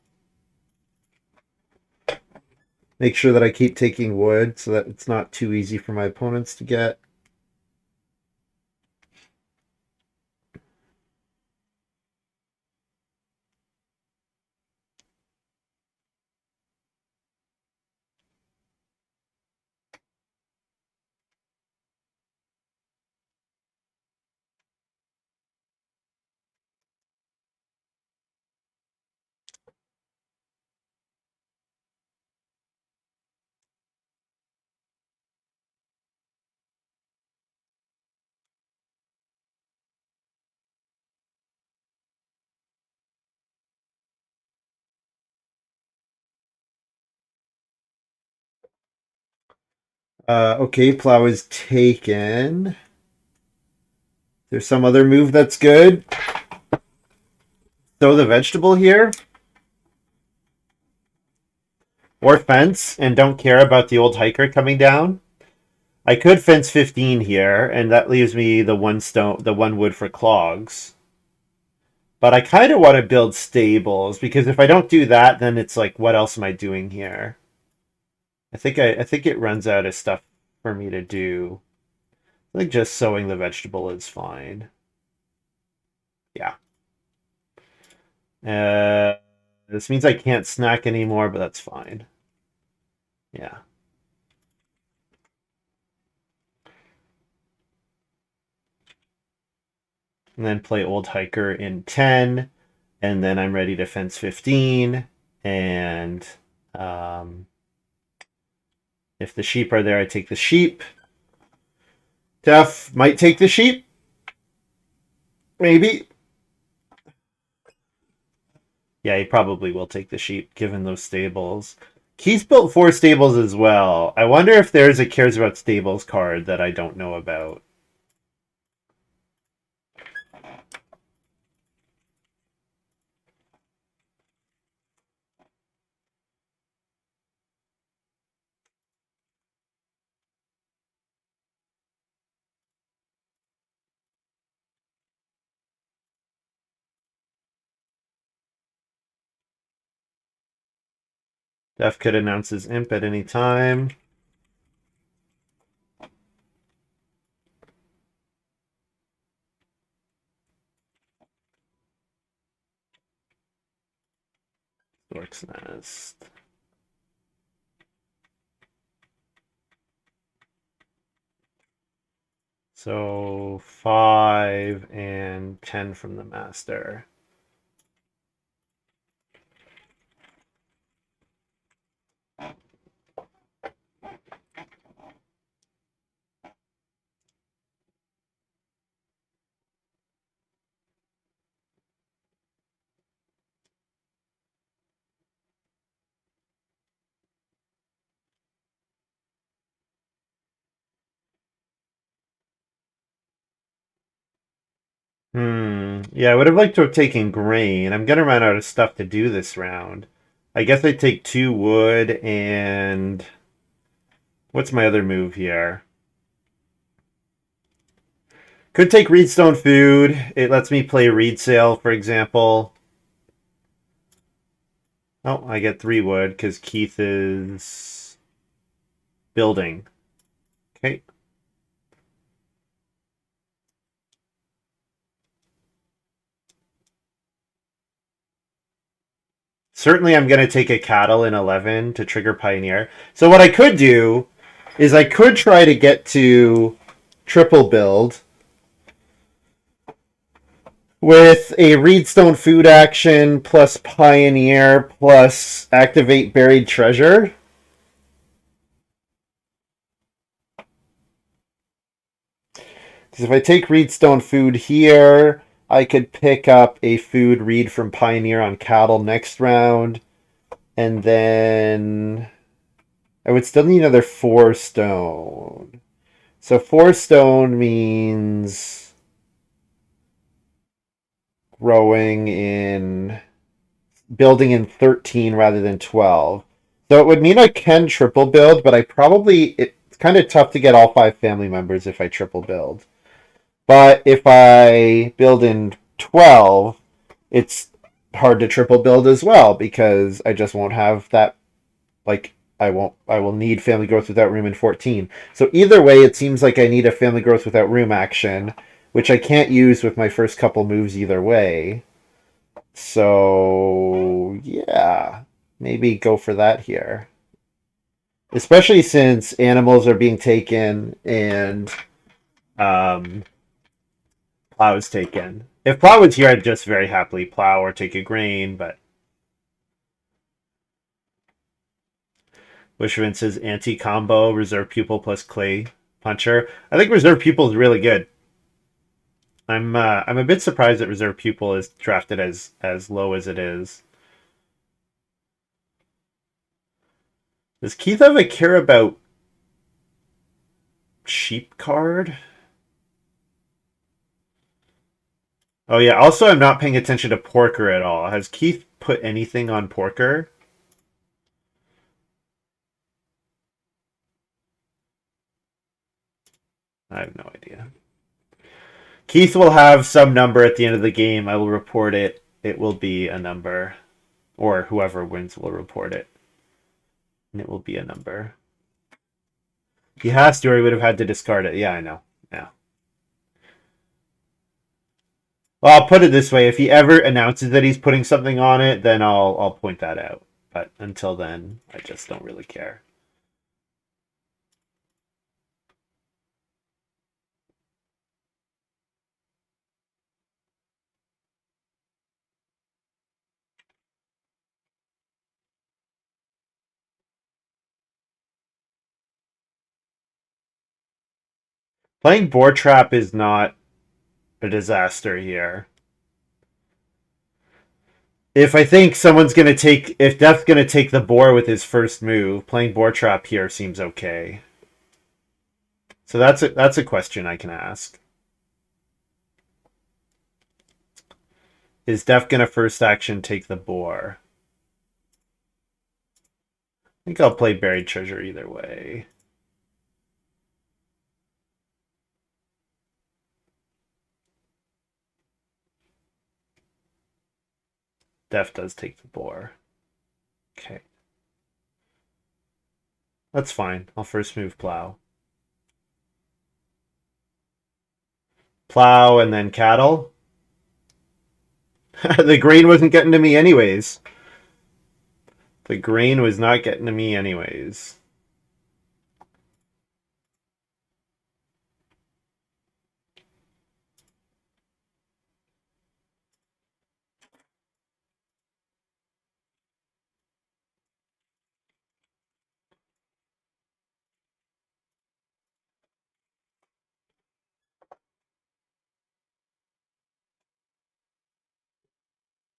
Make sure that I keep taking wood so that it's not too easy for my opponents to get. Okay, plow is taken. There's some other move that's good. Throw the vegetable here. Or fence, and don't care about the Old Hiker coming down. I could fence 15 here, and that leaves me the 1 wood for clogs. But I kind of want to build stables, because if I don't do that, then it's like, what else am I doing here? I think it runs out of stuff for me to do. I think just sowing the vegetable is fine. Yeah. This means I can't snack anymore, but that's fine. Yeah. And then play Old Hiker in 10, and then I'm ready to fence 15, and if the sheep are there, I take the sheep. Def might take the sheep. Maybe. Yeah, he probably will take the sheep, given those stables. He's built 4 stables as well. I wonder if there's a cares about stables card that I don't know about. Def could announce his imp at any time. Stork's Nest. So 5 and 10 from the master. Yeah, I would have liked to have taken grain. I'm gonna run out of stuff to do this round. I guess I take 2 wood and what's my other move here? Could take Reedstone Food. It lets me play Reed Sale, for example. Oh, I get 3 wood because Keith is building. Okay. Certainly I'm going to take a cattle in 11 to trigger Pioneer. So what I could do is I could try to get to triple build with a Reedstone Food action plus Pioneer plus activate Buried Treasure. Because if I take Reedstone Food here, I could pick up a food read from Pioneer on cattle next round. And then I would still need another 4 stone. So 4 stone means growing in building in 13 rather than 12. So it would mean I can triple build, but it's kind of tough to get all 5 family members if I triple build. But if I build in 12, it's hard to triple build as well because I just won't have that, like, I will need family growth without room in 14. So either way, it seems like I need a family growth without room action, which I can't use with my first couple moves either way. So yeah, maybe go for that here. Especially since animals are being taken and plow is taken. If plow was here, I'd just very happily plow or take a grain, but whsvin says anti-combo, reserve pupil plus clay puncher. I think reserve pupil is really good. I'm a bit surprised that reserve pupil is drafted as low as it is. Does Keith have a care about sheep card? Oh yeah. Also, I'm not paying attention to Porker at all. Has Keith put anything on Porker? I have no idea. Keith will have some number at the end of the game. I will report it. It will be a number. Or whoever wins will report it. And it will be a number. He has to, or he would have had to discard it. Yeah, I know. Yeah. Well, I'll put it this way: if he ever announces that he's putting something on it, then I'll point that out. But until then, I just don't really care. Playing board trap is not a disaster here. If I think someone's gonna take, if Death's gonna take the boar with his first move, playing boar trap here seems okay. So that's a question I can ask. Is Death gonna first action take the boar? I think I'll play buried treasure either way. Death does take the boar. Okay. That's fine. I'll first move plow. Plow and then cattle. The grain wasn't getting to me anyways. The grain was not getting to me anyways.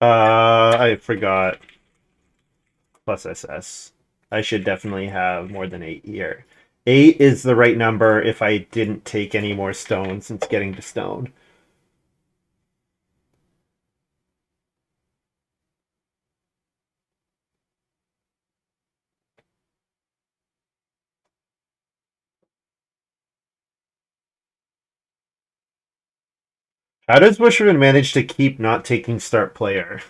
I forgot. Plus SS. I should definitely have more than 8 here. 8 is the right number if I didn't take any more stone since getting to stone. How does whsvin manage to keep not taking start player?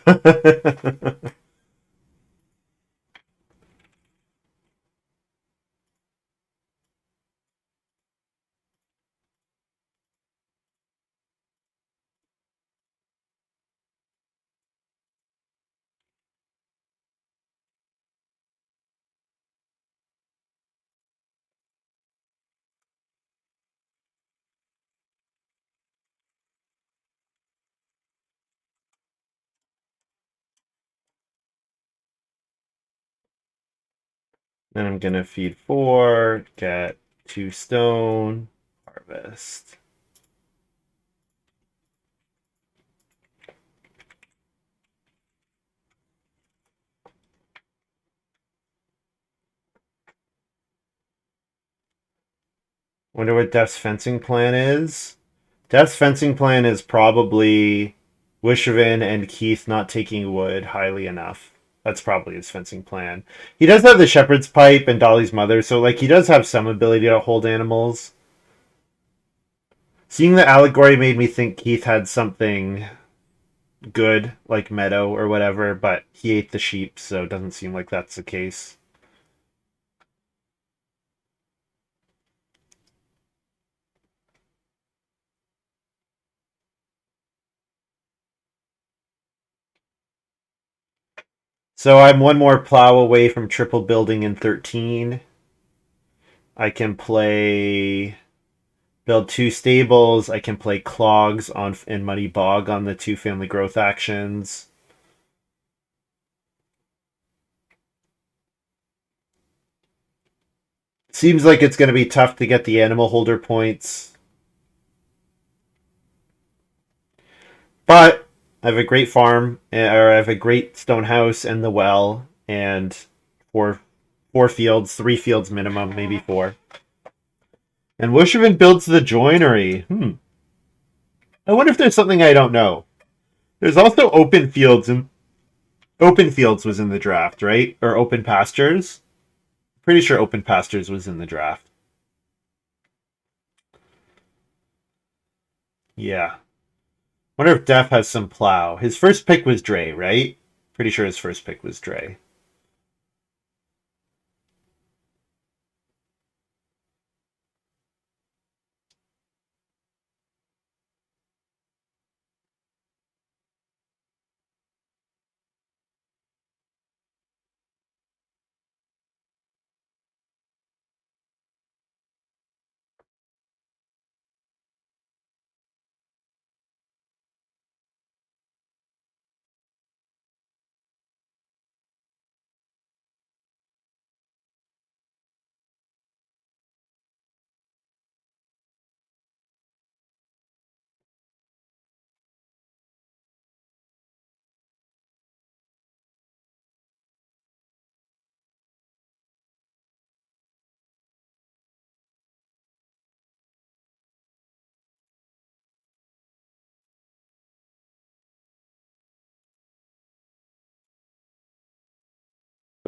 Then I'm gonna feed 4, get 2 stone, harvest. Wonder what Death's fencing plan is. Death's fencing plan is probably whsvin and Keith not taking wood highly enough. That's probably his fencing plan. He does have the shepherd's pipe and Dolly's mother, so like he does have some ability to hold animals. Seeing the allegory made me think Keith had something good, like meadow or whatever, but he ate the sheep, so it doesn't seem like that's the case. So I'm one more plow away from triple building in 13. I can play build 2 stables. I can play clogs on and muddy bog on the 2 family growth actions. Seems like it's going to be tough to get the animal holder points. But I have a great farm, or I have a great stone house and the well, and four fields, 3 fields minimum, maybe 4. And whsvin builds the joinery. I wonder if there's something I don't know. There's also open fields, and open fields was in the draft, right? Or open pastures. Pretty sure open pastures was in the draft. Yeah. Wonder if Def has some plow. His first pick was Dre, right? Pretty sure his first pick was Dre.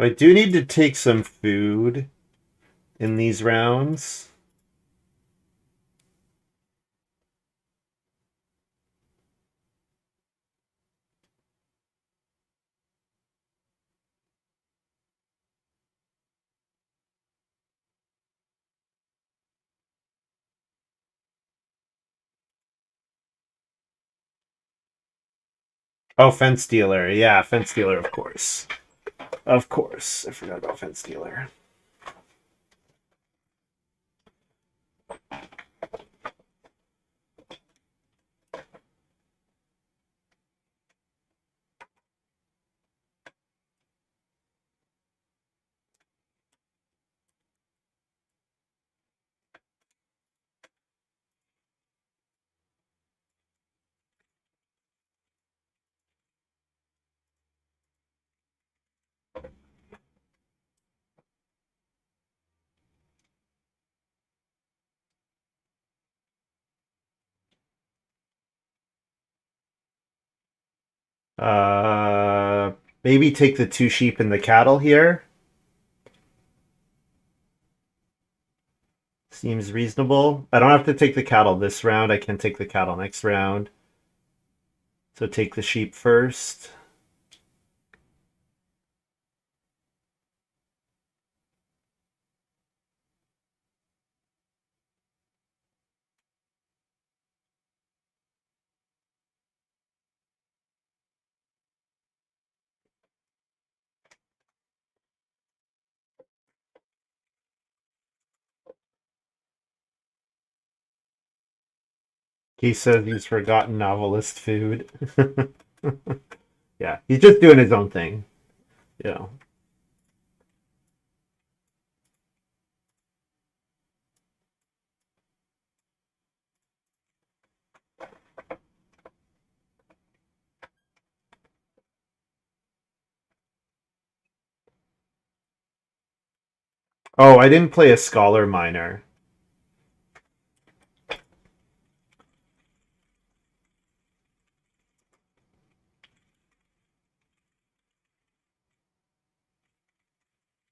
I do need to take some food in these rounds. Oh, fence dealer. Yeah, fence dealer, of course. Of course. I forgot about fence dealer. Maybe take the 2 sheep and the cattle here. Seems reasonable. I don't have to take the cattle this round. I can take the cattle next round. So take the sheep first. He says he's forgotten novelist food. Yeah, he's just doing his own thing. Yeah. Oh, I didn't play a scholar miner.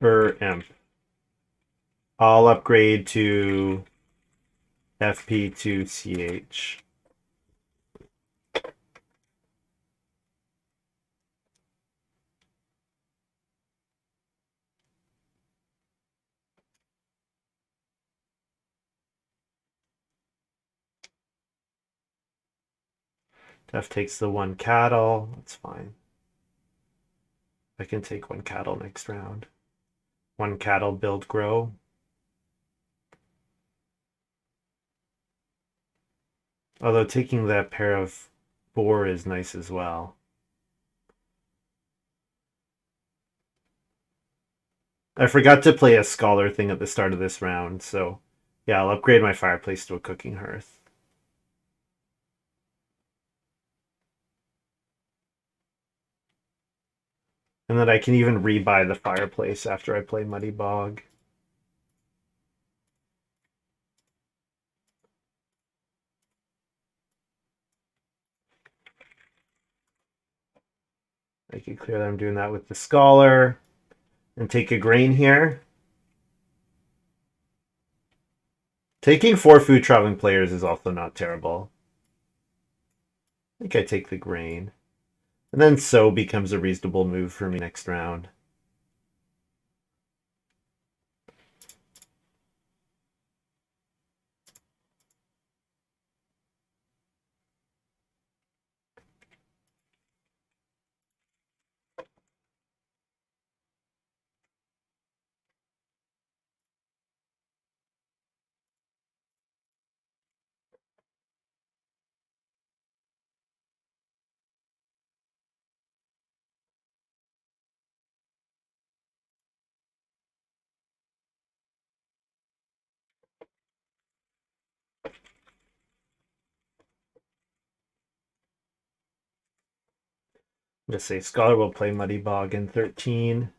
Or imp. I'll upgrade to FP2CH. Def takes the 1 cattle. That's fine. I can take 1 cattle next round. 1 cattle, build, grow. Although taking that pair of 4 is nice as well. I forgot to play a scholar thing at the start of this round, so yeah, I'll upgrade my fireplace to a cooking hearth. And then I can even rebuy the fireplace after I play Muddy Bog. I can clear that. I'm doing that with the scholar. And take a grain here. Taking 4 food traveling players is also not terrible. I think I take the grain. And then so becomes a reasonable move for me next round. I'm going to say Scholar will play Muddy Bog in 13.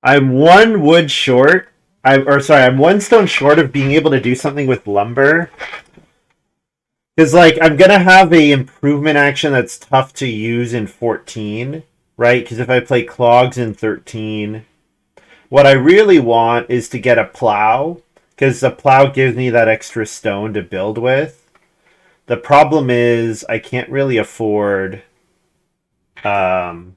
I'm one wood short. I'm one stone short of being able to do something with lumber. Because like I'm gonna have a improvement action that's tough to use in 14, right? Because if I play clogs in 13, what I really want is to get a plow, because the plow gives me that extra stone to build with. The problem is I can't really afford. Um,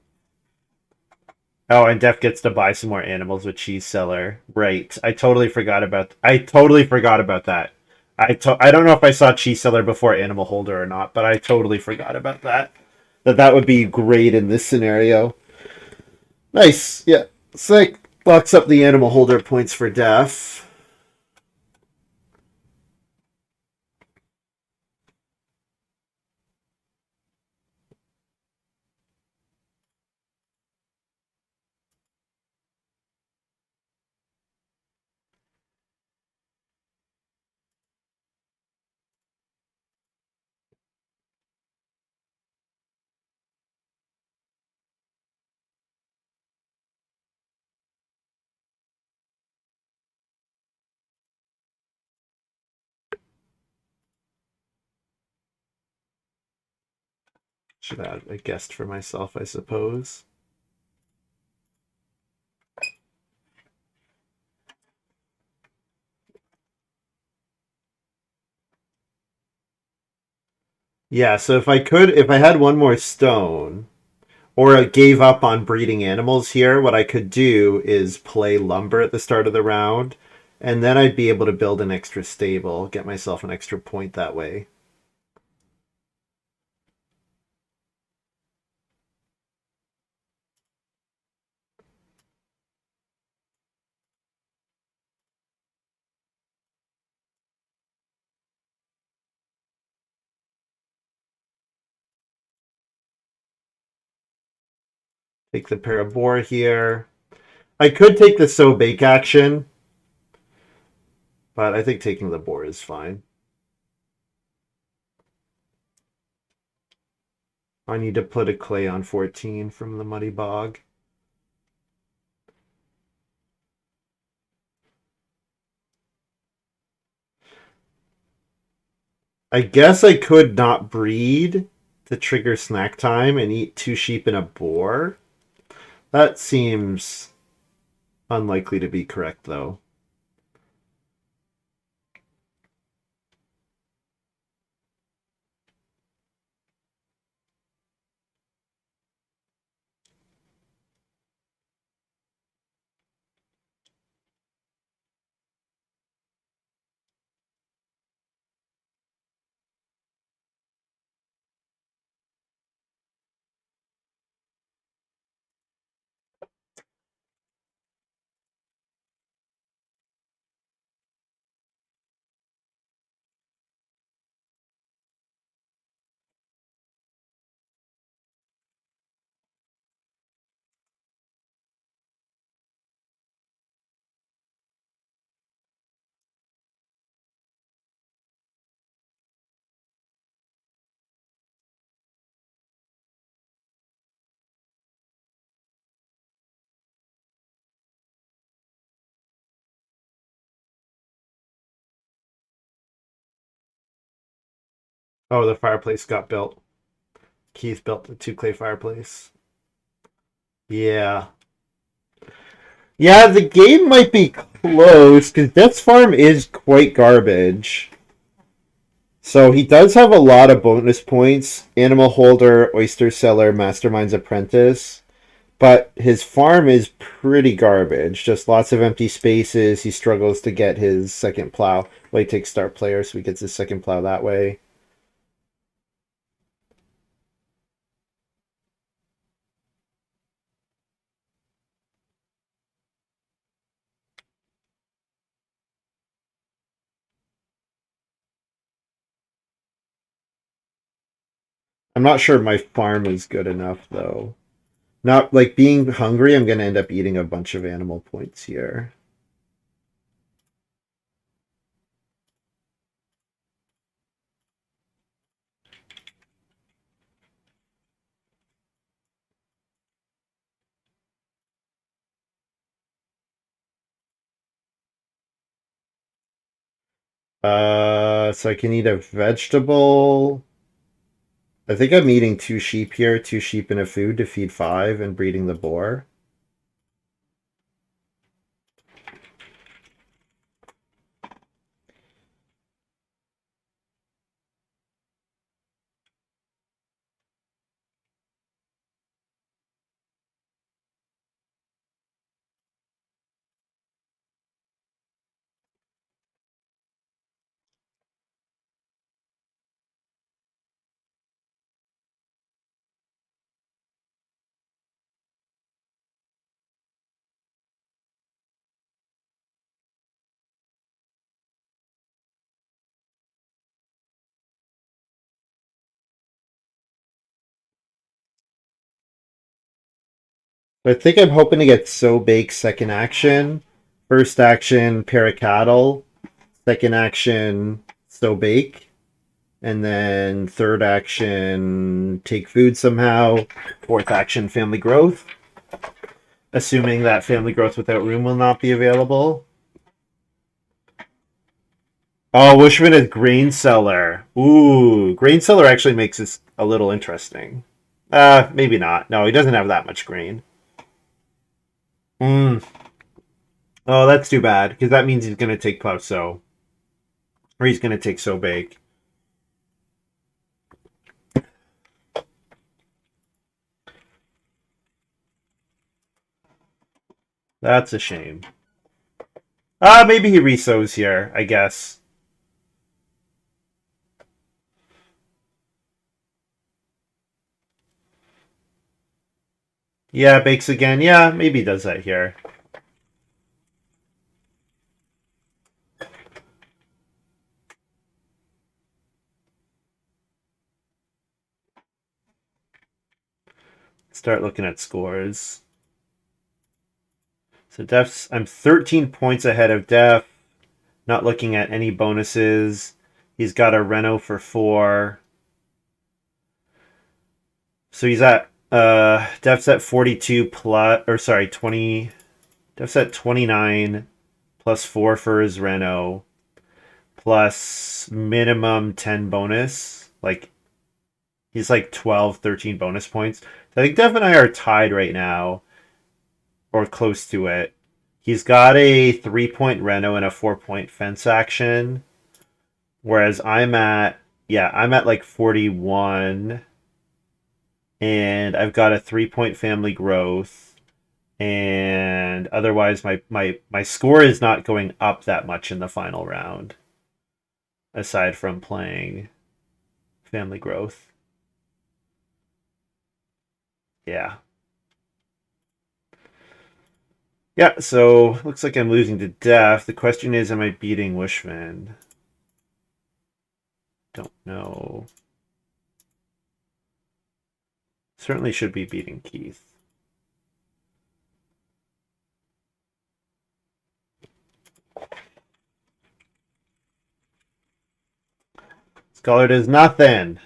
oh, and Def gets to buy some more animals with cheese seller. Right. I totally forgot about. I totally forgot about that. I don't know if I saw cheese seller before animal holder or not, but I totally forgot about that. That would be great in this scenario. Nice. Yeah. Sick. Locks up the animal holder points for Def. Should add a guest for myself, I suppose. Yeah, so if I had one more stone, or gave up on breeding animals here, what I could do is play lumber at the start of the round, and then I'd be able to build an extra stable, get myself an extra point that way. Take the pair of boar here. I could take the sow bake action, but I think taking the boar is fine. I need to put a clay on 14 from the muddy bog. I guess I could not breed to trigger snack time and eat 2 sheep and a boar. That seems unlikely to be correct, though. Oh, the fireplace got built. Keith built the 2 clay fireplace. Yeah. Yeah, the game might be close because Death's Farm is quite garbage. So he does have a lot of bonus points: Animal Holder, Oyster Seller, Mastermind's Apprentice. But his farm is pretty garbage. Just lots of empty spaces. He struggles to get his second plow. Well, he takes star player, so he gets his second plow that way. I'm not sure my farm is good enough, though. Not like being hungry, I'm going to end up eating a bunch of animal points here. So I can eat a vegetable. I think I'm eating two sheep here, two sheep and a food to feed five and breeding the boar. I think I'm hoping to get So Bake second action. First action, pair of cattle. Second action, So Bake. And then third action, take food somehow. Fourth action, family growth. Assuming that family growth without room will not be available. Oh, whsvin is grain seller. Ooh, grain seller actually makes this a little interesting. Maybe not. No, he doesn't have that much grain. Hmm. Oh, that's too bad, because that means he's going to take Plow So. Or he's going to take So Bake. That's a shame. Maybe he resows here, I guess. Yeah, bakes again. Yeah, maybe he does that here. Start looking at scores. So Def's, I'm 13 points ahead of Def. Not looking at any bonuses. He's got a Reno for 4. So he's at Def's at 42 plus, or sorry, 20. Def's at 29 plus 4 for his Reno plus minimum 10 bonus. Like he's like 12, 13 bonus points. So I think Def and I are tied right now, or close to it. He's got a 3-point Reno and a 4-point fence action, whereas I'm at like 41, and I've got a 3-point family growth, and otherwise my score is not going up that much in the final round, aside from playing family growth. Yeah. Yeah, so looks like I'm losing to Def. The question is, am I beating whsvin? Don't know. Certainly should be beating Keith. Scholar does nothing.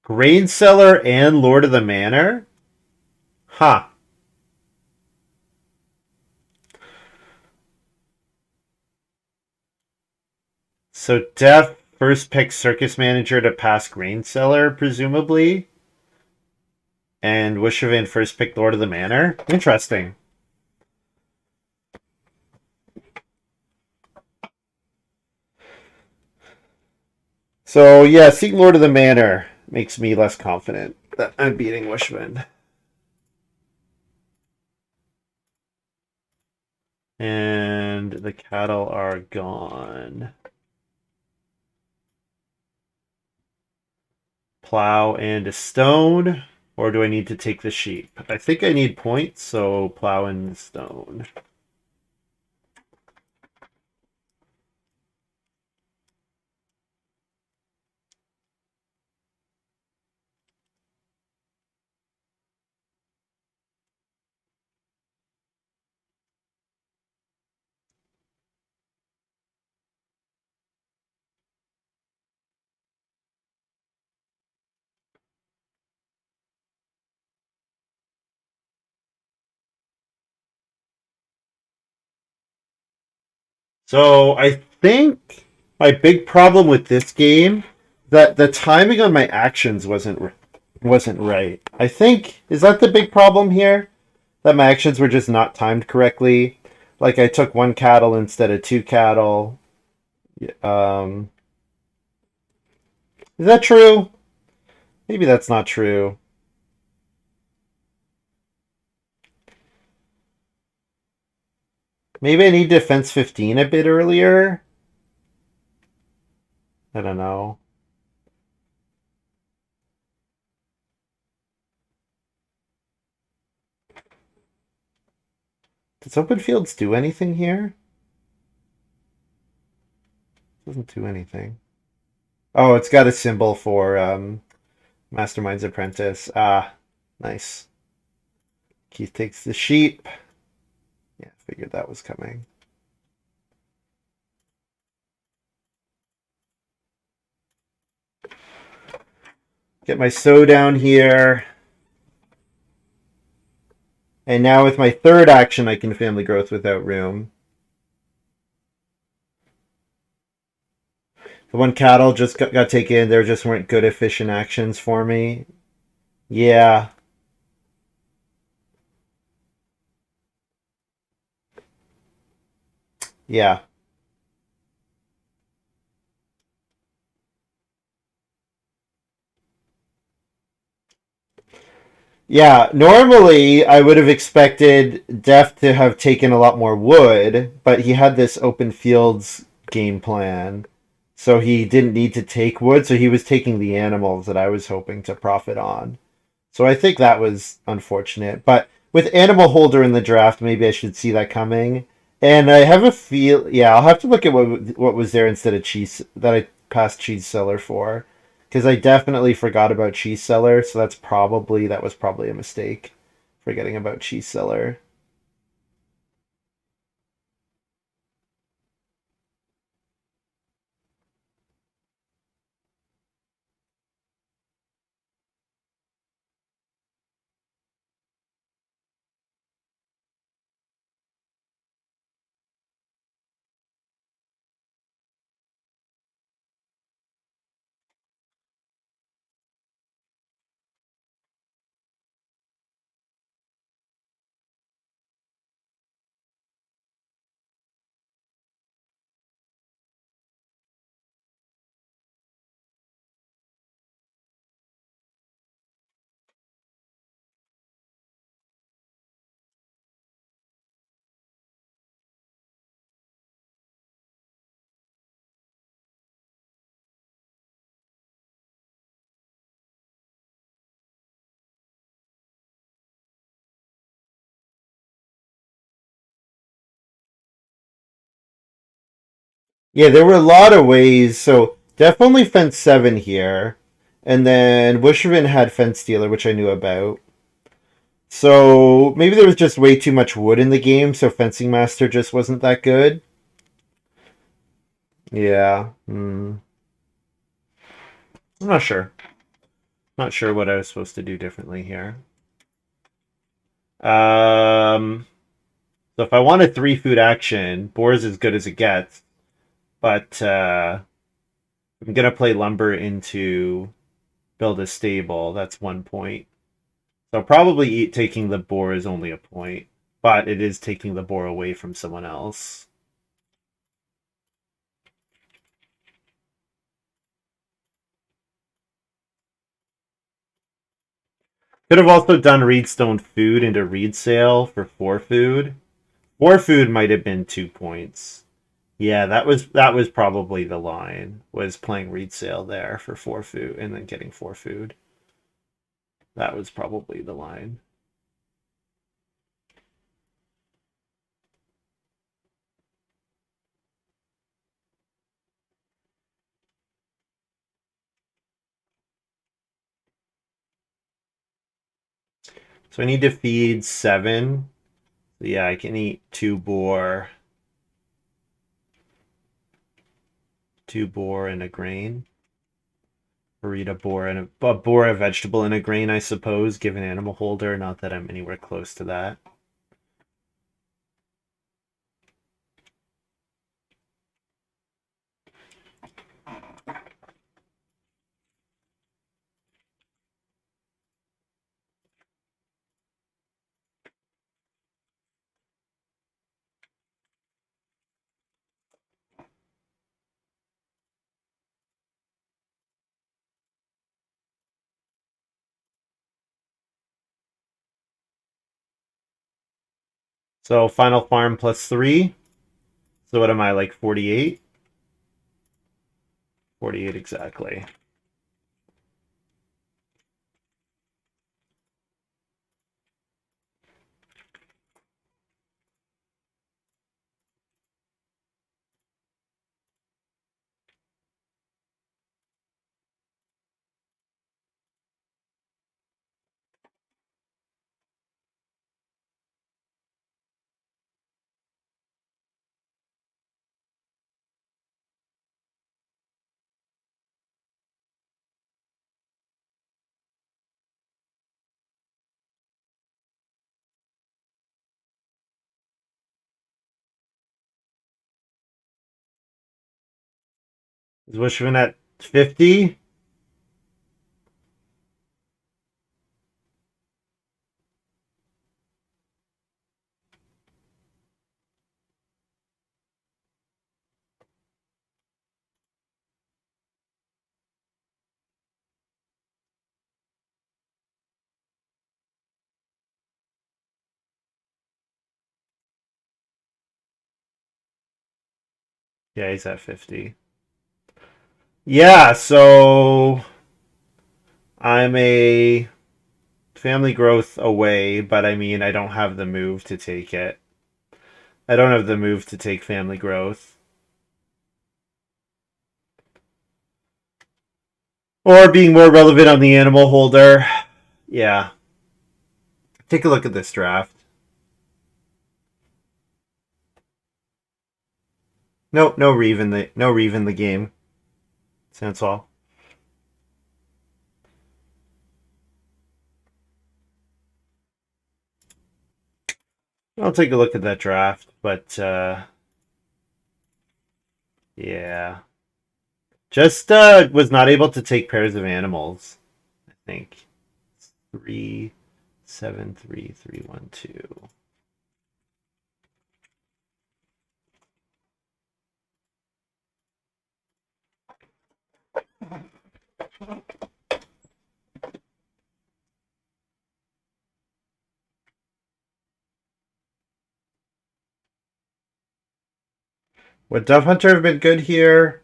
Grain Seller and Lord of the Manor? Huh. So Def first picked Circus Manager to pass Grain Seller, presumably. And whsvin first picked Lord of the Manor. Interesting. So yeah, seeing Lord of the Manor makes me less confident that I'm beating whsvin. And the cattle are gone. Plow and a stone. Or do I need to take the sheep? I think I need points, so plow and stone. So I think my big problem with this game that the timing on my actions wasn't right. I think is that the big problem here? That my actions were just not timed correctly. Like I took one cattle instead of two cattle. Um, is that true? Maybe that's not true. Maybe I need defense 15 a bit earlier. I don't know. Does open fields do anything here? Doesn't do anything. Oh, it's got a symbol for Mastermind's Apprentice. Ah, nice. Keith takes the sheep. Yeah, figured that was coming. Get my sow down here. And now with my third action, I can family growth without room. The one cattle just got taken. There just weren't good efficient actions for me. Yeah. Yeah. Yeah, normally I would have expected Def to have taken a lot more wood, but he had this open fields game plan. So he didn't need to take wood, so he was taking the animals that I was hoping to profit on. So I think that was unfortunate. But with Animal Holder in the draft, maybe I should see that coming. And I have a feel, yeah, I'll have to look at what was there instead of cheese that I passed Cheese Seller for, because I definitely forgot about Cheese Seller. So that was probably a mistake, forgetting about Cheese Seller. Yeah, there were a lot of ways. So definitely Fence 7 here. And then whsvin had Fence Stealer, which I knew about. So maybe there was just way too much wood in the game, so Fencing Master just wasn't that good. Yeah. I'm not sure. Not sure what I was supposed to do differently here. Um, so if I want a 3 food action, boar is as good as it gets. But I'm gonna play lumber into build a stable. That's 1 point. So probably taking the boar is only a point, but it is taking the boar away from someone else. Could have also done Reedstone food into Reed sale for 4 food. 4 food might have been 2 points. Yeah, that was probably the line. Was playing Reed sale there for 4 food and then getting 4 food. That was probably the line. So I need to feed 7. Yeah, I can eat 2 boar, 2 boar and a grain. Or eat a boar and a boar, a vegetable and a grain, I suppose, given Animal Holder. Not that I'm anywhere close to that. So final farm plus 3. So what am I, like 48? 48 exactly. Is whsvin at 50? Yeah, he's at 50. Yeah, so I'm a family growth away, but I mean, I don't have the move to take it. I don't have the move to take family growth. Or being more relevant on the animal holder. Yeah. Take a look at this draft. No Reeve in the game. That's all. I'll take a look at that draft, but yeah. Just was not able to take pairs of animals, I think. 3 7 3 3 1 2. Would Dove Hunter have been good here?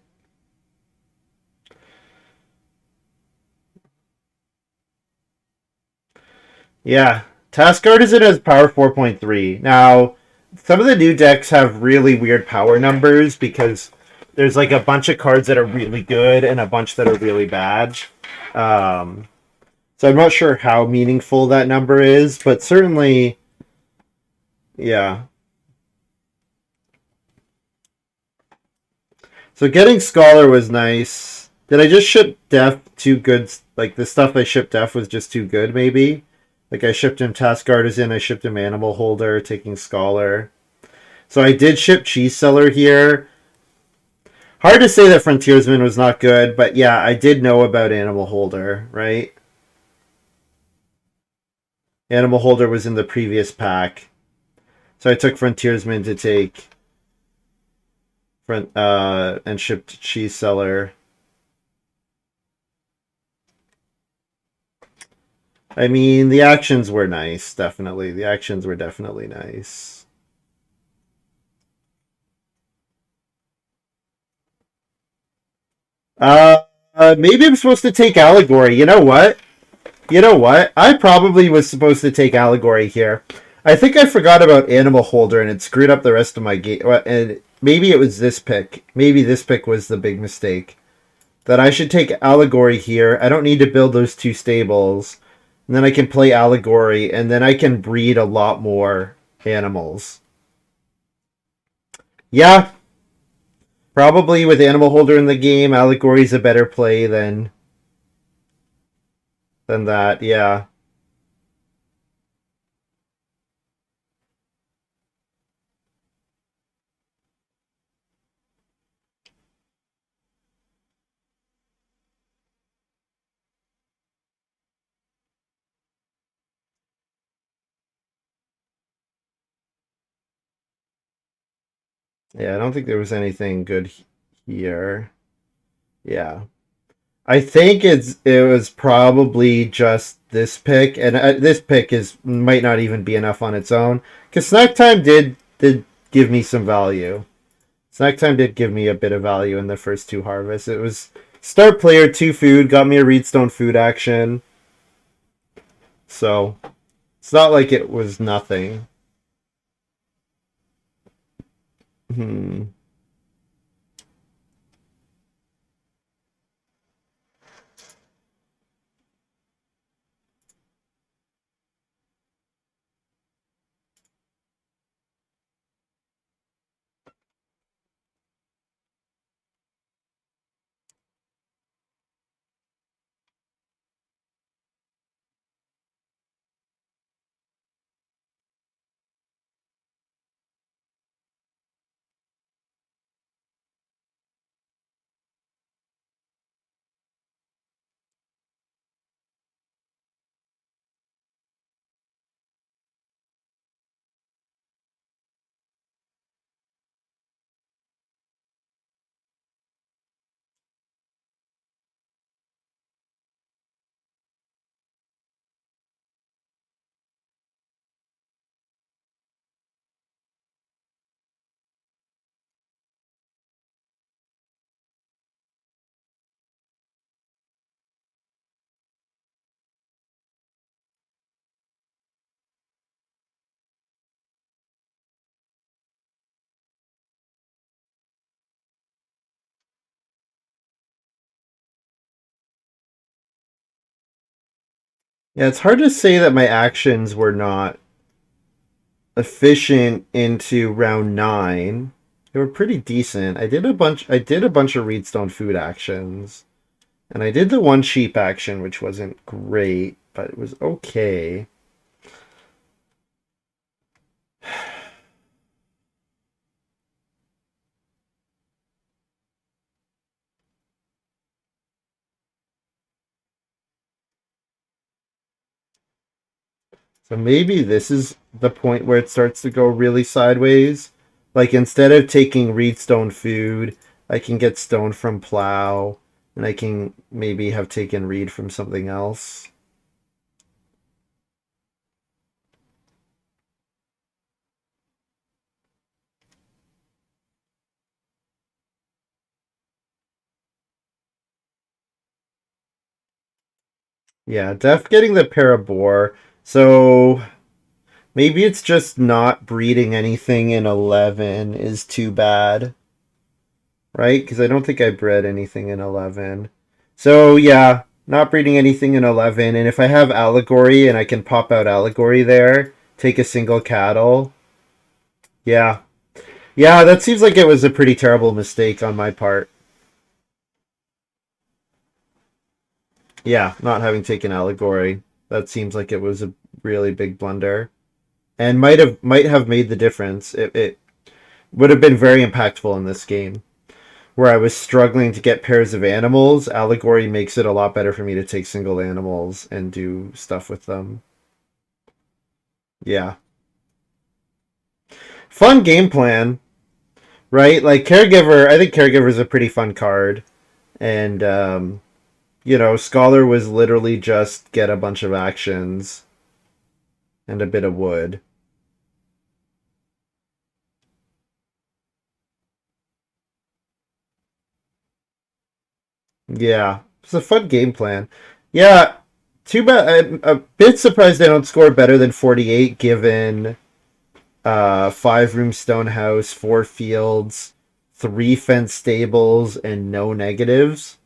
Yeah. Task Artisan has power 4.3. Now, some of the new decks have really weird power numbers because there's like a bunch of cards that are really good and a bunch that are really bad. Um, so I'm not sure how meaningful that number is, but certainly, yeah. So getting Scholar was nice. Did I just ship Def too good? Like the stuff I shipped Def was just too good, maybe? Like I shipped him Task Artisan, I shipped him Animal Holder, taking Scholar. So I did ship Cheese Seller here. Hard to say that Frontiersman was not good, but yeah, I did know about Animal Holder, right? Animal Holder was in the previous pack. So I took Frontiersman to take and shipped Cheese Seller. I mean, the actions were nice, definitely. The actions were definitely nice. Maybe I'm supposed to take Allegory. You know what? You know what? I probably was supposed to take Allegory here. I think I forgot about Animal Holder and it screwed up the rest of my game. And maybe it was this pick. Maybe this pick was the big mistake. That I should take Allegory here. I don't need to build those two stables. And then I can play Allegory, and then I can breed a lot more animals. Yeah, probably with Animal Holder in the game, Allegory's a better play than that. Yeah. Yeah, I don't think there was anything good here. Yeah. I think it was probably just this pick, and this pick is might not even be enough on its own. Because snack time did give me some value. Snack time did give me a bit of value in the first two harvests. It was start player, two food, got me a Reedstone food action. So it's not like it was nothing. Hmm. Yeah, it's hard to say that my actions were not efficient into round 9. They were pretty decent. I did a bunch of Reedstone food actions. And I did the one sheep action, which wasn't great, but it was okay. So maybe this is the point where it starts to go really sideways. Like instead of taking Reedstone food, I can get stone from plow, and I can maybe have taken reed from something else. Yeah, Def getting the Parabor. So maybe it's just not breeding anything in 11 is too bad, right? Because I don't think I bred anything in 11. So yeah, not breeding anything in 11. And if I have Allegory and I can pop out Allegory there, take a single cattle. Yeah. Yeah, that seems like it was a pretty terrible mistake on my part. Yeah, not having taken Allegory. That seems like it was a really big blunder. And might have made the difference. It would have been very impactful in this game. Where I was struggling to get pairs of animals, Allegory makes it a lot better for me to take single animals and do stuff with them. Yeah. Fun game plan, right? Like Caregiver, I think Caregiver is a pretty fun card. And, Scholar was literally just get a bunch of actions and a bit of wood. Yeah. It's a fun game plan. Yeah. Too bad. I'm a bit surprised I don't score better than 48 given 5-room stone house, 4 fields, 3 fenced stables, and no negatives.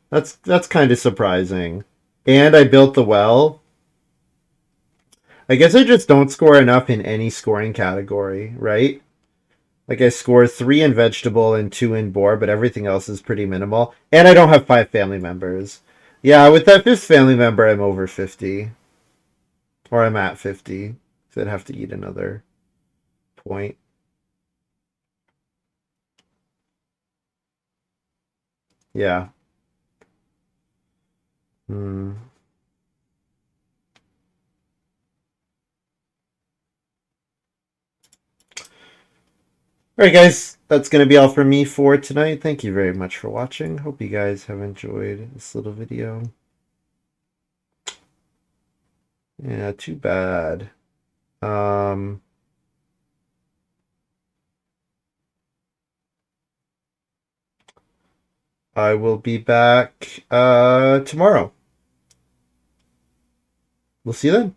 That's kind of surprising. And I built the well. I guess I just don't score enough in any scoring category, right? Like I score 3 in vegetable and 2 in boar, but everything else is pretty minimal. And I don't have 5 family members. Yeah, with that 5th family member, I'm over 50, or I'm at 50. So I'd have to eat another point. Yeah. Hmm. All right, guys. that's going to be all for me for tonight. Thank you very much for watching. Hope you guys have enjoyed this little video. Yeah, too bad. I will be back tomorrow. We'll see you then.